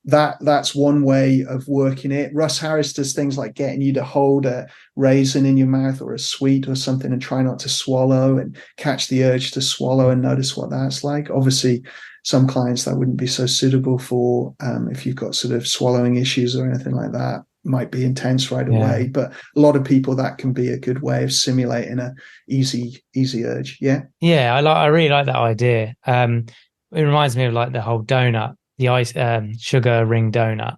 that's one way of working it. Russ Harris does things like getting you to hold a raisin in your mouth or a sweet or something and try not to swallow and catch the urge to swallow and notice what that's like. Obviously, some clients that wouldn't be so suitable for, if you've got sort of swallowing issues or anything like that. Might be intense right away, but a lot of people that can be a good way of simulating a easy urge. I really like that idea. It reminds me of like the whole donut, the ice sugar ring donut.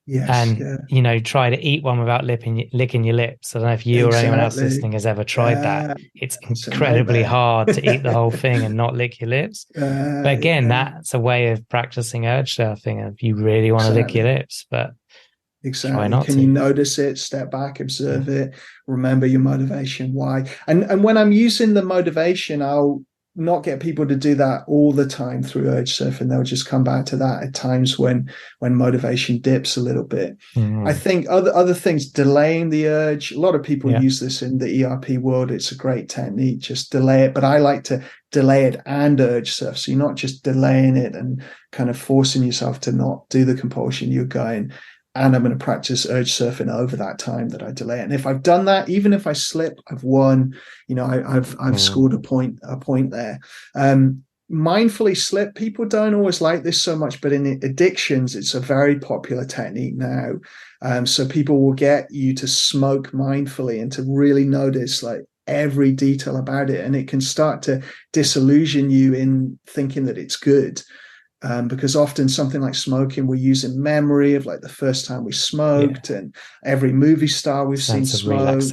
Yes, And try to eat one without licking your lips. I don't know if you or anyone else exactly. listening has ever tried that. It's It's a incredibly nightmare. hard to eat the whole thing and not lick your lips. But again, Yeah, that's a way of practicing urge surfing if you really want to lick your exactly. lips, but try Exactly. not Can you to. notice it? Step back, observe it, remember your motivation, why. And when I'm using the motivation, I'll not get people to do that all the time through urge surfing. They'll just come back to that at times when motivation dips a little bit. I think other things, delaying the urge. A lot of people use this in the ERP world. It's a great technique, just delay it. But I like to delay it and urge surf. So you're not just delaying it and kind of forcing yourself to not do the compulsion. You're going, and I'm going to practice urge surfing over that time that I delay it. And if I've done that, even if I slip, I've won. I've scored a point there. Mindfully slip. People don't always like this so much, but in addictions, it's a very popular technique now. So people will get you to smoke mindfully and to really notice like every detail about it, and it can start to disillusion you in thinking that it's good. Because often something like smoking, we're using memory of like the first time we smoked, and every movie star we've seen smoke,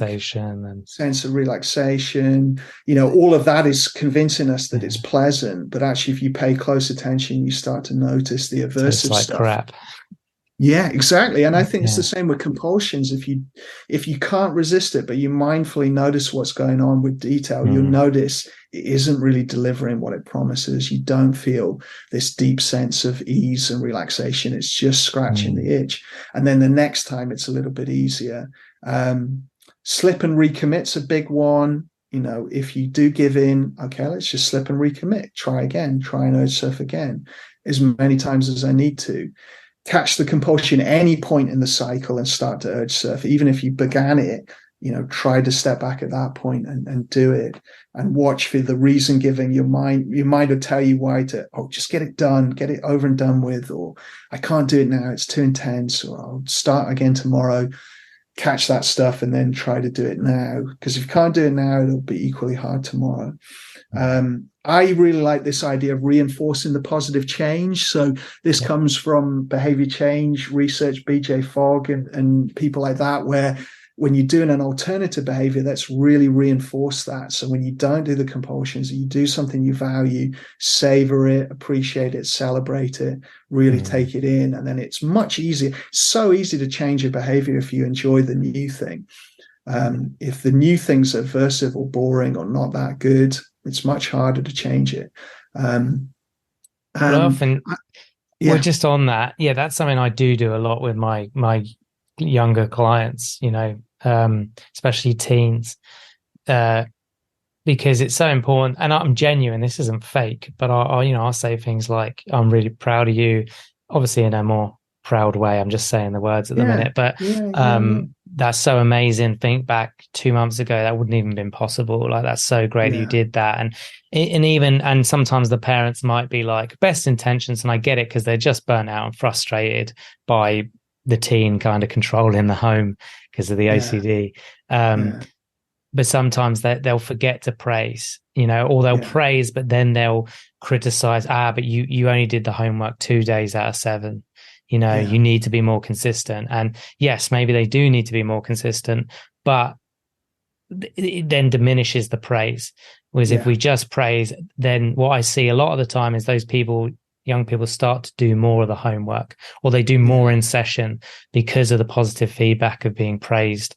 sense of relaxation. All of that is convincing us that it's pleasant, but actually, if you pay close attention, you start to notice the aversive like stuff. crap. Yeah, exactly. And I think it's the same with compulsions. If you can't resist it, but you mindfully notice what's going on with detail, you'll notice it isn't really delivering what it promises. You don't feel this deep sense of ease and relaxation. It's just scratching the itch. And then the next time it's a little bit easier. Slip and recommit's a big one. If you do give in, okay, let's just slip and recommit. Try again. Try and urge surf again as many times as I need to. Catch the compulsion at any point in the cycle and start to urge surf. Even if you began it, try to step back at that point and do it, and watch for the reason giving. Your mind will tell you why to, just get it done, get it over and done with, or I can't do it now, it's too intense, or I'll start again tomorrow. Catch that stuff and then try to do it now, because if you can't do it now, it'll be equally hard tomorrow. I really like this idea of reinforcing the positive change. So this comes from behavior change research, BJ Fogg and people like that, where when you're doing an alternative behavior, that's really reinforce that. So when you don't do the compulsions, you do something you value, savor it, appreciate it, celebrate it, really take it in. And then it's much easier. So easy to change your behavior if you enjoy the new thing. If the new thing's aversive or boring or not that good, it's much harder to change it. We're just on that. Yeah, that's something I do a lot with my younger clients, especially teens, because it's so important. And I'm genuine. This isn't fake, but I'll say things like, "I'm really proud of you," obviously in a more proud way. I'm just saying the words at the minute, but that's so amazing. Think back 2 months ago, that wouldn't even been possible. Like, that's so great that you did that. And sometimes the parents might be like, best intentions, and I get it, because they're just burnt out and frustrated by the teen kind of controlling the home because of the OCD. But sometimes they'll forget to praise, or they'll praise, but then they'll criticize, but you only did the homework 2 days out of 7. You need to be more consistent. And yes, maybe they do need to be more consistent, but it then diminishes the praise. Whereas if we just praise, then what I see a lot of the time is those young people start to do more of the homework, or they do more in session because of the positive feedback of being praised.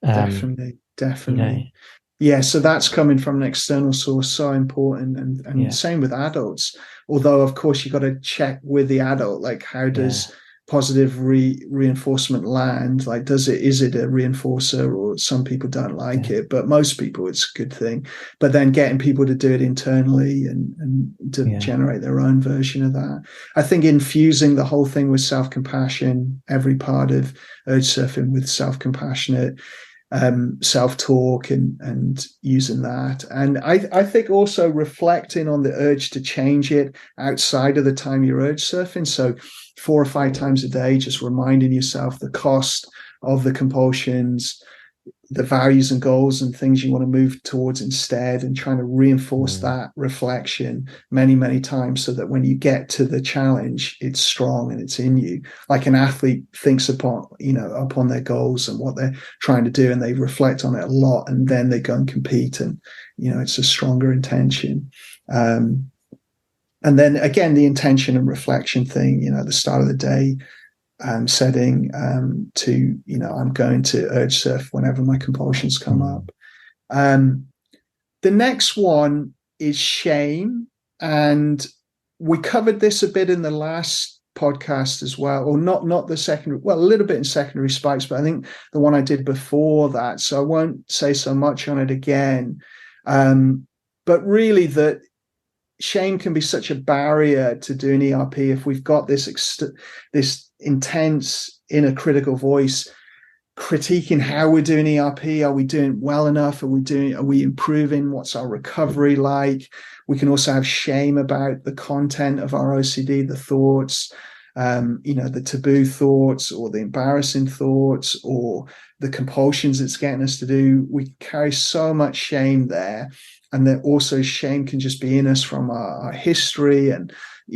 Definitely. Yeah, so that's coming from an external source, so important. And same with adults. Although, of course, you got to check with the adult, like how does positive reinforcement land? Like, is it a reinforcer, or some people don't like it, but most people it's a good thing. But then getting people to do it internally and to generate their own version of that. I think infusing the whole thing with self-compassion, every part of urge surfing with self-compassionate self-talk and using that. And I think also reflecting on the urge to change it outside of the time you're urge surfing. So 4 or 5 times a day, just reminding yourself the cost of the compulsions, the values and goals and things you want to move towards instead, and trying to reinforce that reflection many, many times so that when you get to the challenge, it's strong and it's in you. Like an athlete thinks upon their goals and what they're trying to do, and they reflect on it a lot, and then they go and compete, and it's a stronger intention. And then again, the intention and reflection thing, at the start of the day, setting to, I'm going to urge surf whenever my compulsions come up. The next one is shame. And we covered this a bit in the last podcast as well, or not the second, well, a little bit in secondary spikes, but I think the one I did before that. So I won't say so much on it again. But really that shame can be such a barrier to doing ERP if we've got this intense inner critical voice critiquing how we're doing ERP. Are we doing well enough? Are we improving? What's our recovery like? We can also have shame about the content of our OCD, the thoughts, the taboo thoughts or the embarrassing thoughts or the compulsions it's getting us to do. We carry so much shame there. And then also shame can just be in us from our history and,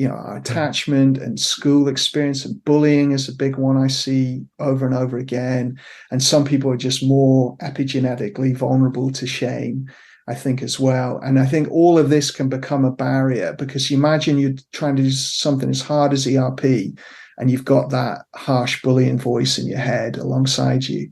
our attachment and school experience, and bullying is a big one I see over and over again. And some people are just more epigenetically vulnerable to shame, I think, as well. And I think all of this can become a barrier, because you imagine you're trying to do something as hard as ERP and you've got that harsh bullying voice in your head alongside you.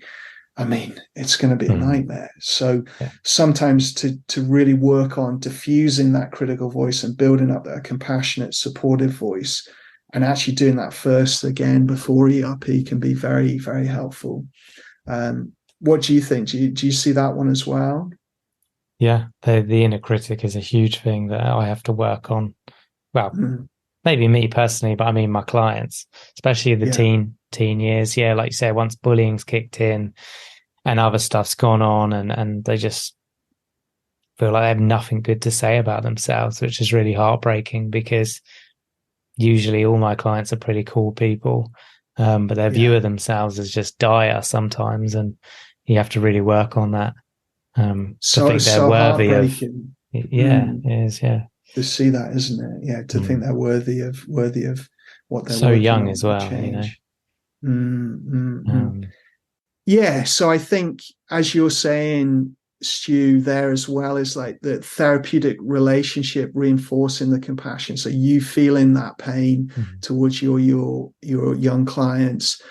I mean, it's going to be a nightmare. So sometimes to really work on diffusing that critical voice and building up that compassionate, supportive voice, and actually doing that first again before ERP can be very, very helpful. What do you think? Do you see that one as well? Yeah, the inner critic is a huge thing that I have to work on. Well, maybe me personally, but I mean my clients, especially the teen years. Yeah, like you say, once bullying's kicked in and other stuff's gone on, and they just feel like they have nothing good to say about themselves, which is really heartbreaking, because usually all my clients are pretty cool people, but their view of themselves is just dire sometimes, and you have to really work on that. To think they're worthy of. It is, to see that, isn't it? Yeah, to think they're worthy of what they're so young on as well, change. Yeah, so I think, as you're saying, Stu, there as well, is like the therapeutic relationship reinforcing the compassion. So you feeling that pain towards your young clients,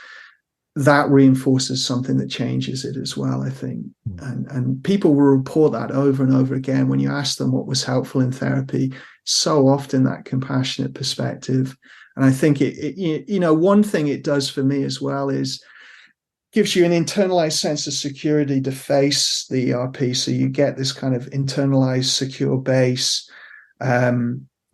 that reinforces something that changes it as well, I think. And people will report that over and over again when you ask them what was helpful in therapy. So often that compassionate perspective. And I think one thing it does for me as well is gives you an internalized sense of security to face the ERP. So you get this kind of internalized secure base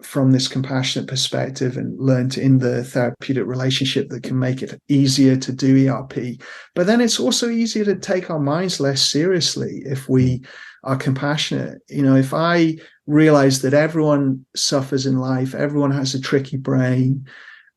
from this compassionate perspective, and learned in the therapeutic relationship that can make it easier to do ERP. But then it's also easier to take our minds less seriously if we are compassionate. If I realize that everyone suffers in life, everyone has a tricky brain,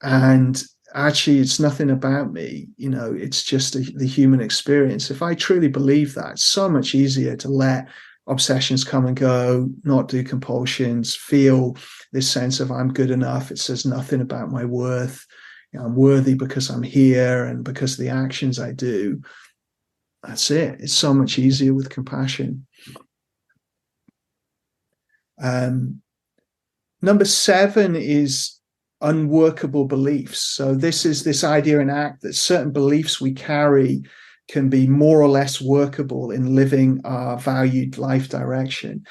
and actually it's nothing about me, it's just the human experience. If I truly believe that, it's so much easier to let obsessions come and go, not do compulsions, feel this sense of I'm good enough. It says nothing about my worth. I'm worthy because I'm here and because of the actions I do. That's it. It's so much easier with compassion. Number 7 is unworkable beliefs. So this is this idea in ACT that certain beliefs we carry can be more or less workable in living our valued life direction.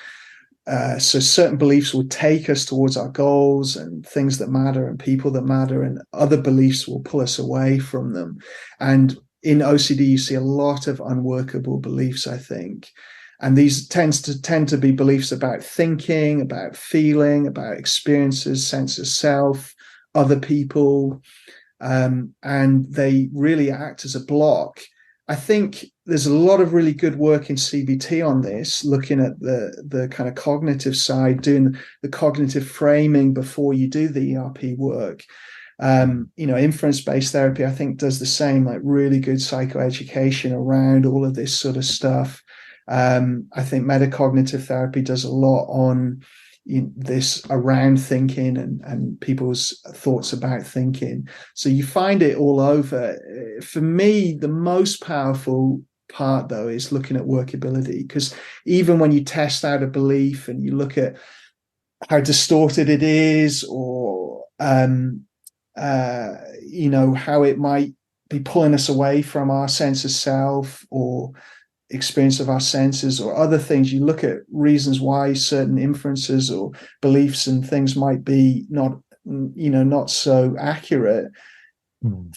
So certain beliefs will take us towards our goals and things that matter and people that matter, and other beliefs will pull us away from them. And in OCD, you see a lot of unworkable beliefs, I think. And these tend to be beliefs about thinking, about feeling, about experiences, sense of self, other people, and they really act as a block. I think there's a lot of really good work in CBT on this, looking at the kind of cognitive side, doing the cognitive framing before you do the ERP work. Inference-based therapy, I think, does the same, like really good psychoeducation around all of this sort of stuff. I think metacognitive therapy does a lot on this around thinking and people's thoughts about thinking. So you find it all over. For me, the most powerful part, though, is looking at workability, because even when you test out a belief and you look at how distorted it is, or how it might be pulling us away from our sense of self or experience of our senses or other things, you look at reasons why certain inferences or beliefs and things might be not so accurate.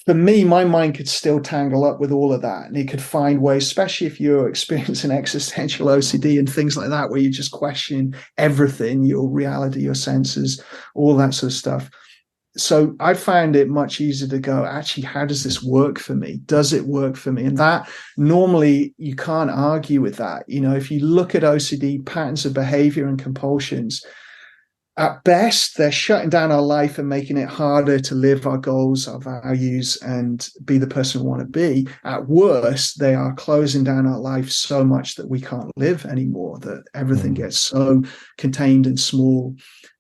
For me, my mind could still tangle up with all of that, and it could find ways, especially if you're experiencing existential OCD and things like that, where you just question everything, your reality, your senses, all that sort of stuff. So I found it much easier to go, actually, how does this work for me? Does it work for me? And that, normally you can't argue with that. If you look at OCD patterns of behavior and compulsions, at best, they're shutting down our life and making it harder to live our goals, our values, and be the person we want to be. At worst, they are closing down our life so much that we can't live anymore, that everything gets so contained and small.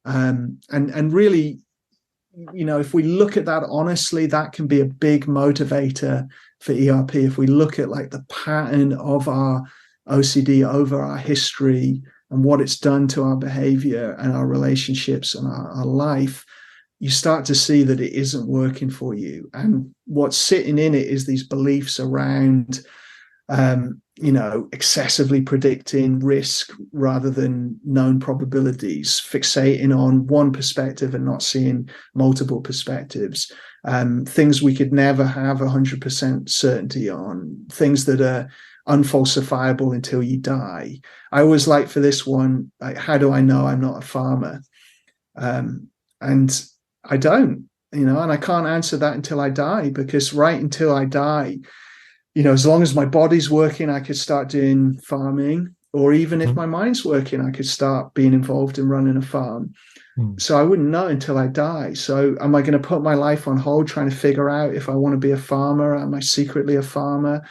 And really, if we look at that honestly, that can be a big motivator for ERP. If we look at like the pattern of our OCD over our history and what it's done to our behavior and our relationships and our life, you start to see that it isn't working for you. And what's sitting in it is these beliefs around excessively predicting risk rather than known probabilities, fixating on one perspective and not seeing multiple perspectives, things we could never have 100% certainty on, things that are unfalsifiable until you die. I always like for this one, like, how do I know I'm not a farmer? And I don't, and I can't answer that until I die, because right until I die, as long as my body's working, I could start doing farming, or even if my mind's working, I could start being involved in running a farm. So I wouldn't know until I die. So am I going to put my life on hold trying to figure out if I want to be a farmer? Am I secretly a farmer?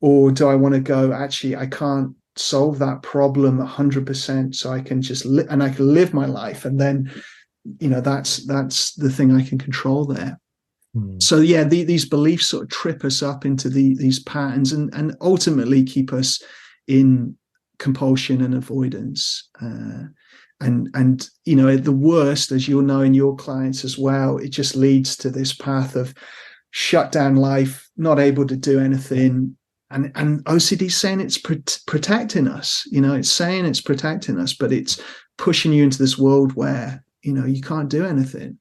Or do I want to go, actually, I can't solve that problem 100%, so I can just and I can live my life, and then, that's the thing I can control there. So yeah, these beliefs sort of trip us up into these patterns and ultimately keep us in compulsion and avoidance. And the worst, as you'll know in your clients as well, it just leads to this path of shut down life, not able to do anything. And OCD is saying it's protecting us. It's saying it's protecting us, but it's pushing you into this world where, you can't do anything.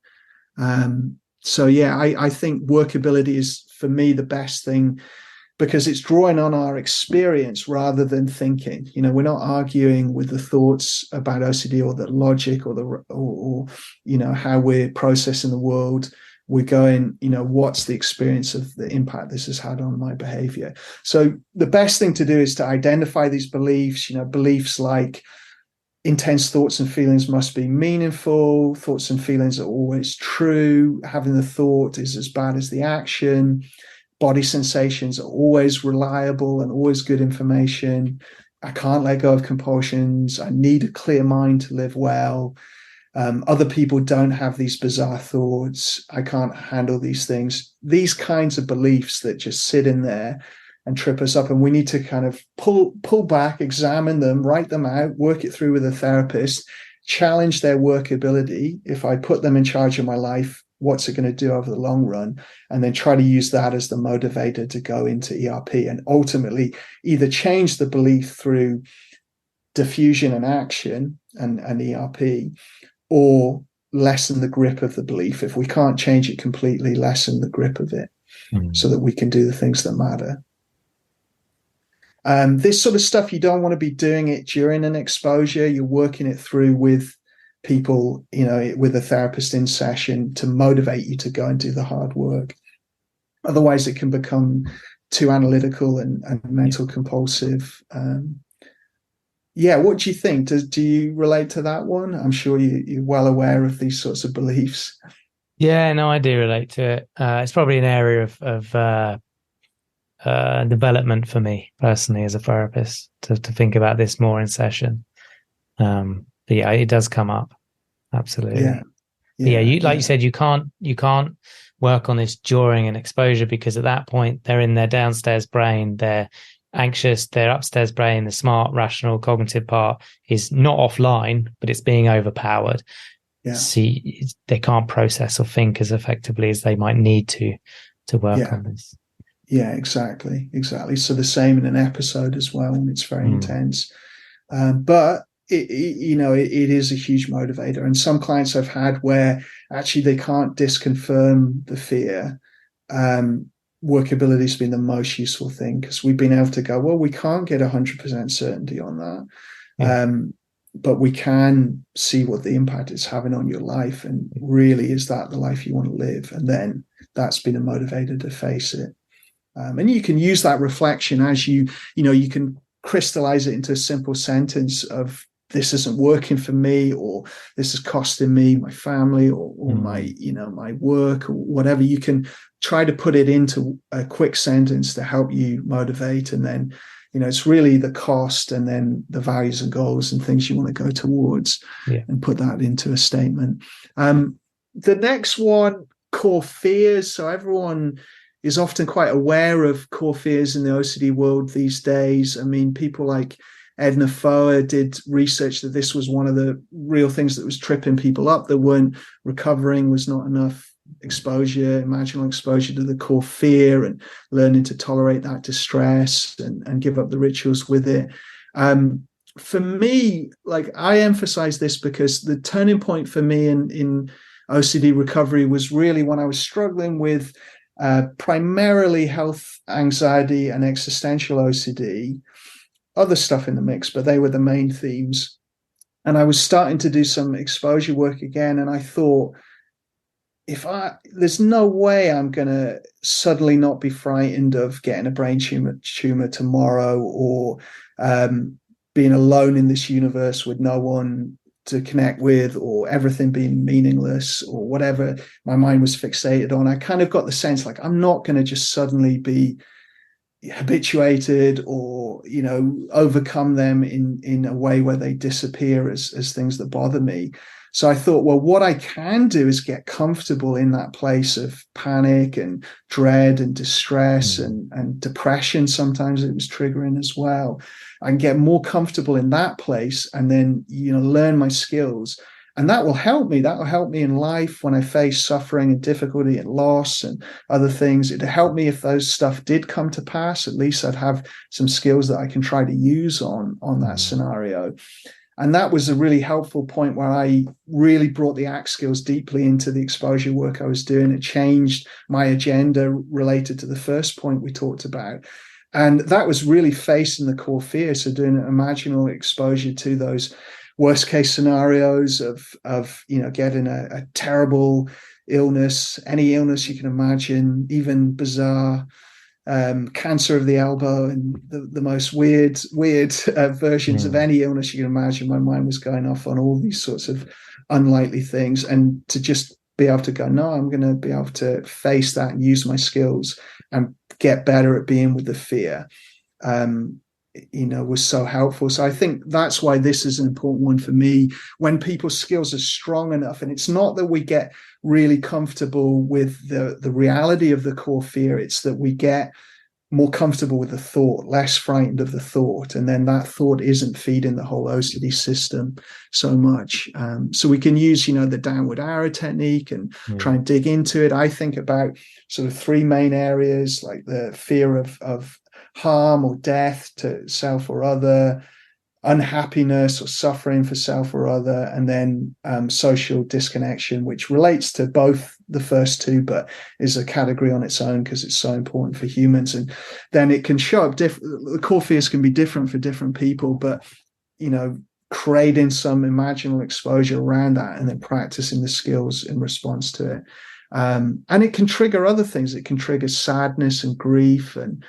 So yeah, I think workability is, for me, the best thing, because it's drawing on our experience rather than thinking. We're not arguing with the thoughts about OCD or the logic or how we're processing the world. We're going, what's the experience of the impact this has had on my behavior? So the best thing to do is to identify these beliefs, beliefs like intense thoughts and feelings must be meaningful. Thoughts and feelings are always true. Having the thought is as bad as the action. Body sensations are always reliable and always good information. I can't let go of compulsions. I need a clear mind to live well. Other people don't have these bizarre thoughts. I can't handle these things. These kinds of beliefs that just sit in there and trip us up, and we need to kind of pull back, examine them, write them out, work it through with a therapist, challenge their workability. If I put them in charge of my life, what's it going to do over the long run? And then try to use that as the motivator to go into ERP and ultimately either change the belief through diffusion and action and ERP, or lessen the grip of the belief. If we can't change it completely, lessen the grip of it so that we can do the things that matter. This sort of stuff, you don't want to be doing it during an exposure. You're working it through with people, with a therapist in session to motivate you to go and do the hard work. Otherwise, it can become too analytical and mental compulsive. What do you think? Do you relate to that one? I'm sure you're well aware of these sorts of beliefs. Yeah, no, I do relate to it. It's probably an area of development for me personally as a therapist to think about this more in session. But yeah, it does come up. Absolutely. Yeah. You said, you can't work on this during an exposure, because at that point they're in their downstairs brain, they're anxious, their upstairs brain, the smart, rational, cognitive part is not offline, but it's being overpowered. Yeah. See, they can't process or think as effectively as they might need to work on this. Yeah, exactly. So the same in an episode as well, and it's very intense. But it is a huge motivator. And some clients I've had where actually they can't disconfirm the fear. Workability has been the most useful thing, because we've been able to go, well, we can't get 100% certainty on that. Yeah. But we can see what the impact it's having on your life. And really, is that the life you want to live? And then that's been a motivator to face it. And you can use that reflection as you can crystallize it into a simple sentence of, this isn't working for me, or this is costing me my family, or my work, or whatever. You can try to put it into a quick sentence to help you motivate. And then, it's really the cost and then the values and goals and things you want to go towards, and put that into a statement. The next one, core fears. So everyone is often quite aware of core fears in the OCD world these days. I mean, people like Edna Foer did research that this was one of the real things that was tripping people up that weren't recovering, was not enough exposure, imaginal exposure to the core fear, and learning to tolerate that distress and give up the rituals with it. For me, I emphasize this because the turning point for me in OCD recovery was really when I was struggling with primarily health anxiety and existential OCD, other stuff in the mix, but they were the main themes. And I was starting to do some exposure work again. And I thought, there's no way I'm going to suddenly not be frightened of getting a brain tumor tomorrow, or being alone in this universe with no one to connect with, or everything being meaningless, or whatever my mind was fixated on. I kind of got the sense I'm not going to just suddenly be habituated or overcome them in a way where they disappear as things that bother me. So I thought, well, what I can do is get comfortable in that place of panic and dread and distress and depression. Sometimes it was triggering as well. I can get more comfortable in that place, and then learn my skills. And that will help me. That will help me in life when I face suffering and difficulty and loss and other things. It'll help me if those stuff did come to pass. At least I'd have some skills that I can try to use on that scenario. And that was a really helpful point where I really brought the ACT skills deeply into the exposure work I was doing. It changed my agenda related to the first point we talked about. And that was really facing the core fear. So doing an imaginal exposure to those worst case scenarios of getting a terrible illness, any illness you can imagine, even bizarre cancer of the elbow, and the most weird versions of any illness you can imagine. My mind was going off on all these sorts of unlikely things, and to just be able to go, no, I'm going to be able to face that and use my skills and get better at being with the fear, was so helpful. So I think that's why this is an important one for me. When people's skills are strong enough, and it's not that we get really comfortable with the reality of the core fear, it's that we get more comfortable with the thought, less frightened of the thought, and then that thought isn't feeding the whole OCD system so much. So we can use, the downward arrow technique and try and dig into it. I think about sort of three main areas, like the fear of harm or death to self or other, unhappiness or suffering for self or other, and then social disconnection, which relates to both the first two, but is a category on its own because it's so important for humans. And then it can show up different. The core fears can be different for different people, but creating some imaginal exposure around that and then practicing the skills in response to it. And it can trigger other things. It can trigger sadness and grief, and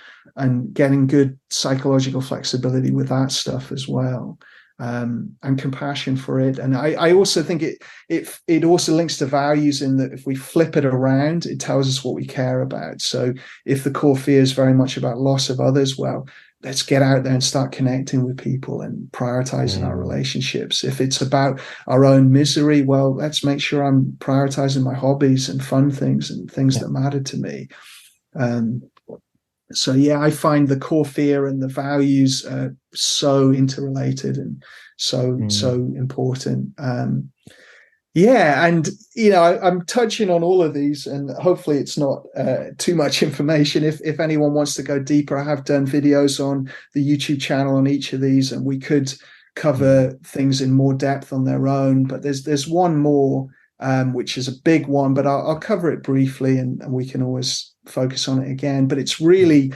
getting good psychological flexibility with that stuff as well, and compassion for it. And I also think it also links to values, in that if we flip it around, it tells us what we care about. So if the core fear is very much about loss of others, well, let's get out there and start connecting with people and prioritizing our relationships. If it's about our own misery, well, let's make sure I'm prioritizing my hobbies and fun things and things that matter to me. So yeah, I find the core fear and the values so interrelated and so important. Yeah, and I'm touching on all of these, and hopefully it's not too much information. If anyone wants to go deeper, I have done videos on the YouTube channel on each of these, and we could cover things in more depth on their own. But there's one more, which is a big one, but I'll cover it briefly, and we can always focus on it again. But it's really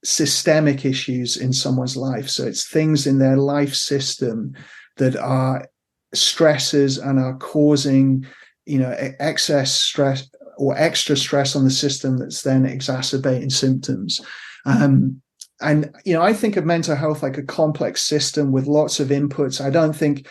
systemic issues in someone's life. So it's things in their life system that are stresses and are causing excess stress or extra stress on the system that's then exacerbating symptoms. And I think of mental health like a complex system with lots of inputs. I don't think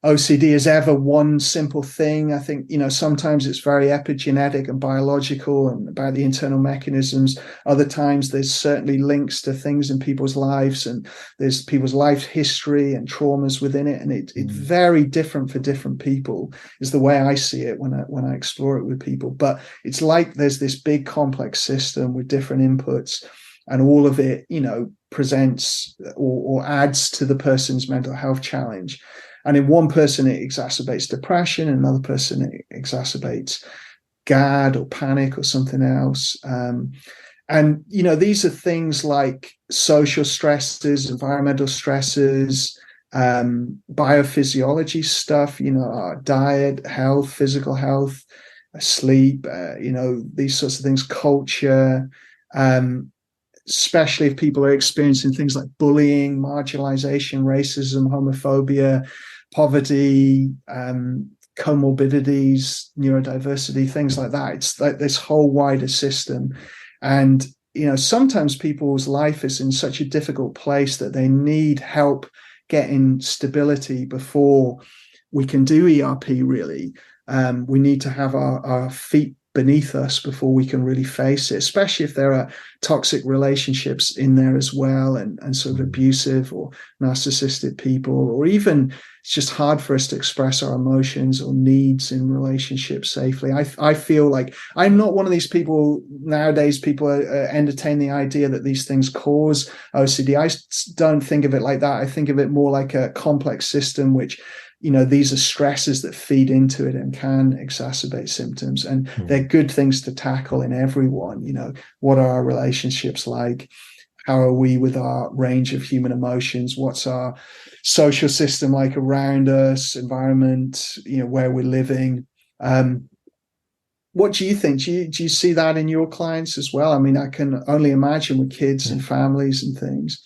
OCD is ever one simple thing. I think, sometimes it's very epigenetic and biological and about the internal mechanisms. Other times there's certainly links to things in people's lives, and there's people's life history and traumas within it. And it's very different for different people, is the way I see it when I explore it with people. But it's like there's this big complex system with different inputs, and all of it, presents or adds to the person's mental health challenge. And in one person, it exacerbates depression. In another person, it exacerbates GAD or panic or something else. And these are things like social stresses, environmental stresses, biophysiology stuff, our diet, health, physical health, sleep, these sorts of things, culture, especially if people are experiencing things like bullying, marginalization, racism, homophobia, poverty, comorbidities, neurodiversity, things like that. It's like this whole wider system. And, sometimes people's life is in such a difficult place that they need help getting stability before we can do ERP, really. We need to have our feet beneath us before we can really face it, especially if there are toxic relationships in there as well, and sort of abusive or narcissistic people, or even it's just hard for us to express our emotions or needs in relationships safely. I feel like I'm not one of these people nowadays. People entertain the idea that these things cause OCD. I don't think of it like that. I think of it more like a complex system, which these are stresses that feed into it and can exacerbate symptoms. And they're good things to tackle in everyone. What are our relationships like? How are we with our range of human emotions? What's our social system like around us, environment, where we're living? What do you think? Do you see that in your clients as well? I mean, I can only imagine with kids and families and things.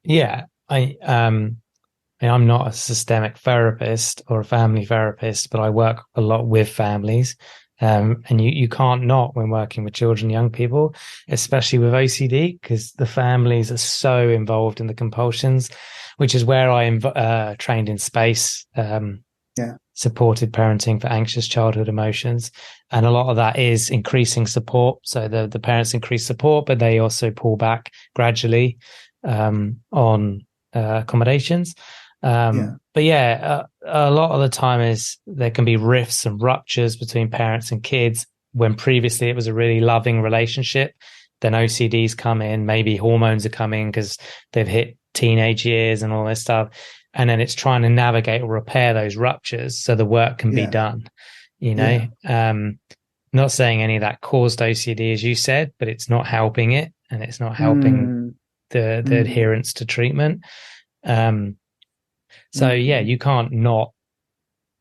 Yeah, I'm not a systemic therapist or a family therapist, but I work a lot with families. And you can't not when working with children, young people, especially with OCD, because the families are so involved in the compulsions, which is where I trained in SPACE, supported parenting for anxious childhood emotions. And a lot of that is increasing support. So the parents increase support, but they also pull back gradually on accommodations. But a lot of the time there can be rifts and ruptures between parents and kids when previously it was a really loving relationship. Then OCDs come in, maybe hormones are coming because they've hit teenage years and all this stuff. And then it's trying to navigate or repair those ruptures so the work can be done, not saying any of that caused OCD, as you said, but it's not helping it, and it's not helping the adherence to treatment. So you can't not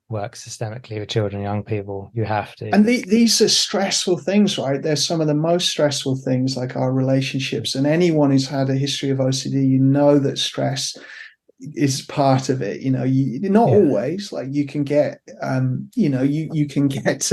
work systemically with children and young people. You have to. And these are stressful things, right? They're some of the most stressful things, like our relationships. And anyone who's had a history of OCD, you know that stress is part of it. Not always. Like you can get, you can get.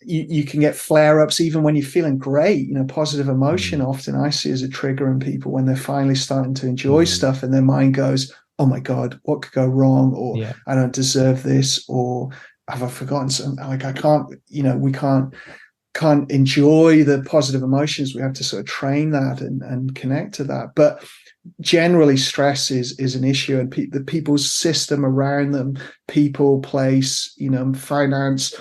You can get flare-ups even when you're feeling great. Positive emotion often I see as a trigger in people when they're finally starting to enjoy stuff, and their mind goes, oh my God, what could go wrong? Or I don't deserve this, or have I forgotten something? Like I can't, we can't enjoy the positive emotions. We have to sort of train that and connect to that. But generally stress is an issue, and the people's system around them, people, place, finance,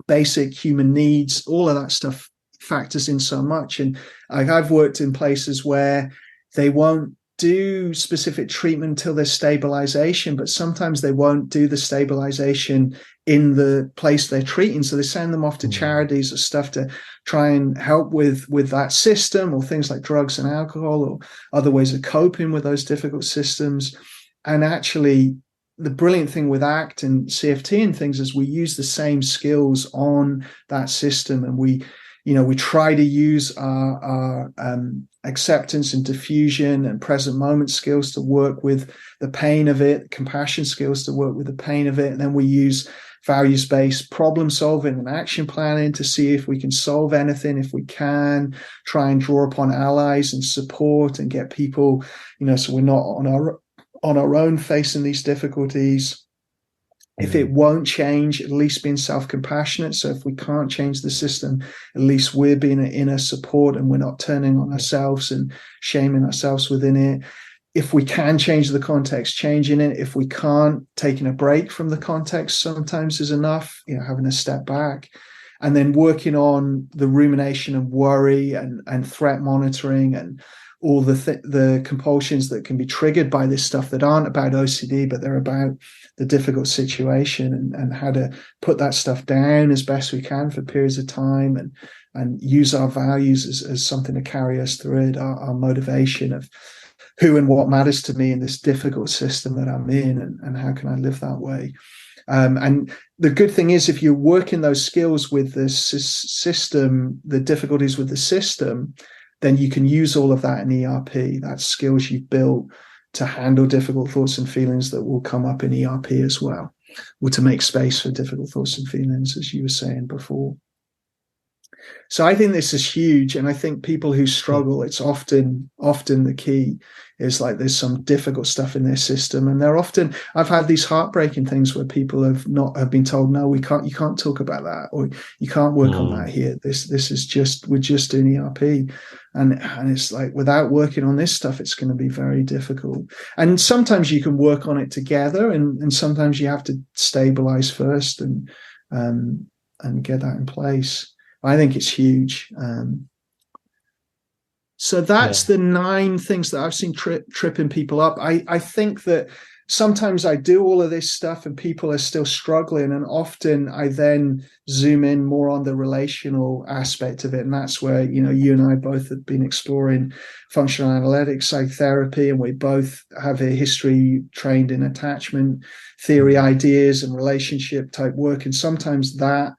basic human needs, all of that stuff factors in so much. And I've worked in places where they won't do specific treatment until there's stabilization, but sometimes they won't do the stabilization in the place they're treating. So they send them off to charities or stuff to try and help with that system, or things like drugs and alcohol, or other ways of coping with those difficult systems. And actually, the brilliant thing with ACT and CFT and things is we use the same skills on that system, and we try to use our acceptance and diffusion and present moment skills to work with the pain of it, compassion skills to work with the pain of it, and then we use values-based problem solving and action planning to see if we can solve anything. If we can, try and draw upon allies and support and get people, so we're not on our own facing these difficulties. If it won't change, at least being self-compassionate. So if we can't change the system, at least we're being an inner support, and we're not turning on ourselves and shaming ourselves within it. If we can change the context, changing it. If we can't, taking a break from the context sometimes is enough, having a step back. And then working on the rumination and worry and threat monitoring and all the compulsions that can be triggered by this stuff that aren't about OCD, but they're about the difficult situation, and how to put that stuff down as best we can for periods of time, and use our values as something to carry us through it, our motivation of who and what matters to me in this difficult system that I'm in, and how can I live that way. And the good thing is, if you're working those skills with the system, the difficulties with the system, then you can use all of that in ERP. That's skills you've built to handle difficult thoughts and feelings that will come up in ERP as well, or to make space for difficult thoughts and feelings, as you were saying before. So I think this is huge. And I think people who struggle, it's often the key is like there's some difficult stuff in their system. And they're often, I've had these heartbreaking things where people have been told, no, you can't talk about that, or you can't work on that here. This is just, we're just doing ERP. And it's like, without working on this stuff, it's going to be very difficult. And sometimes you can work on it together, and sometimes you have to stabilize first and get that in place. I think it's huge. So that's the 9 things that I've seen tripping people up. I think that sometimes I do all of this stuff and people are still struggling, and often I then zoom in more on the relational aspect of it. And that's where, you and I both have been exploring functional analytics, psychotherapy, and we both have a history trained in attachment theory ideas and relationship type work. And sometimes that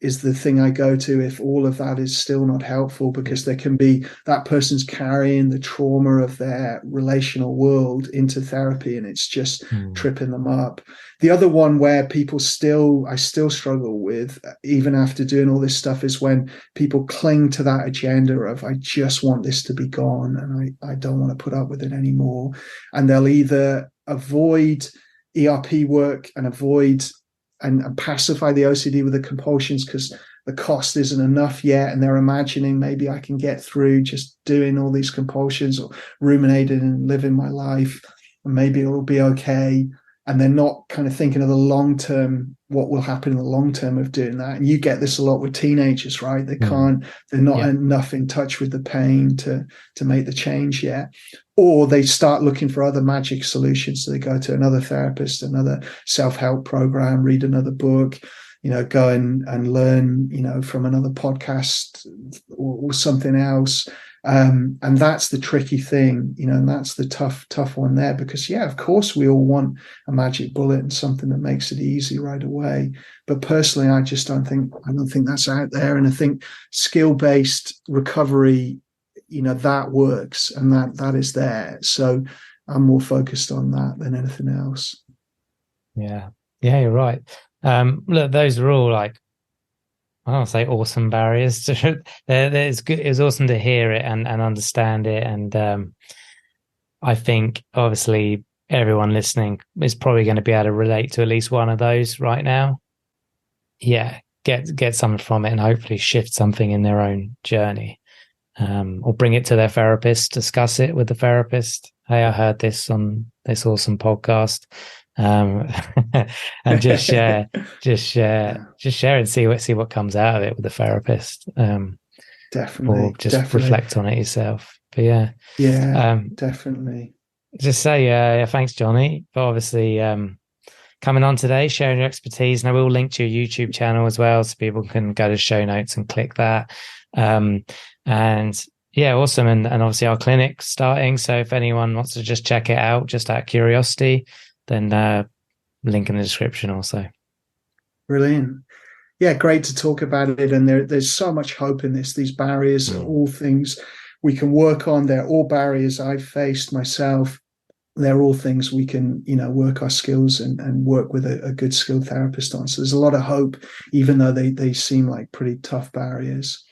is the thing I go to if all of that is still not helpful, because there can be that person's carrying the trauma of their relational world into therapy, and it's just tripping them up. The other one where I still struggle with, even after doing all this stuff, is when people cling to that agenda of, I just want this to be gone and I don't want to put up with it anymore. And they'll either avoid ERP work and avoid and pacify the OCD with the compulsions because the cost isn't enough yet, and they're imagining maybe I can get through just doing all these compulsions or ruminating and living my life, and maybe it will be okay. And they're not kind of thinking of the long term, what will happen in the long term of doing that. And you get this a lot with teenagers, right? They're not enough in touch with the pain to make the change yet. Or they start looking for other magic solutions. So they go to another therapist, another self-help program, read another book, go and learn, from another podcast or something else. And that's the tricky thing, and that's the tough one there, because of course we all want a magic bullet and something that makes it easy right away. But personally, I don't think that's out there. And I think skill-based recovery, that works, and that is there. So I'm more focused on that than anything else. Yeah, you're right. Look, those are all I don't say awesome barriers. It's good. It was awesome to hear it and understand it. And I think obviously everyone listening is probably going to be able to relate to at least one of those right now. Yeah, get something from it and hopefully shift something in their own journey. Or bring it to their therapist, discuss it with the therapist. Hey, I heard this on this awesome podcast. And just share and see what comes out of it with the therapist. Definitely. Or just reflect on it yourself. But definitely. Just say thanks, Jonny, for obviously coming on today, sharing your expertise. And I will link to your YouTube channel as well, so people can go to show notes and click that. And yeah, awesome. And obviously our clinic starting. So if anyone wants to just check it out, just out of curiosity, then link in the description also. Brilliant. Yeah, great to talk about it. And there's so much hope in this. These barriers are all things we can work on. They're all barriers I've faced myself. They're all things we can, work our skills and work with a good skilled therapist on. So there's a lot of hope, even though they seem like pretty tough barriers.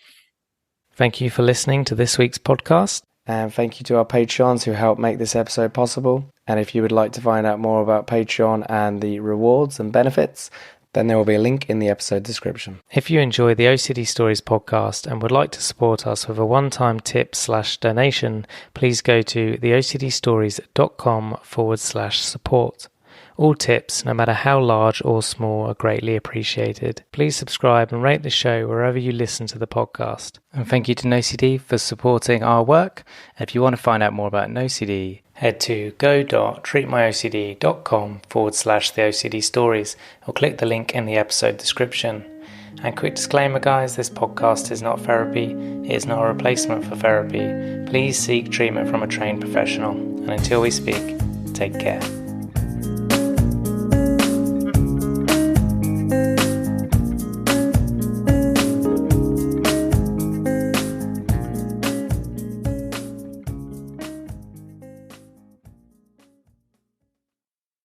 Thank you for listening to this week's podcast. And thank you to our Patreons who helped make this episode possible. And if you would like to find out more about Patreon and the rewards and benefits, then there will be a link in the episode description. If you enjoy the OCD Stories podcast and would like to support us with a one-time tip/donation, please go to theocdstories.com/support. All tips, no matter how large or small, are greatly appreciated. Please subscribe and rate the show wherever you listen to the podcast. And thank you to NoCD for supporting our work. If you want to find out more about NoCD, head to go.treatmyocd.com/theOCD stories or click the link in the episode description. And quick disclaimer, guys, this podcast is not therapy. It is not a replacement for therapy. Please seek treatment from a trained professional. And until we speak, take care.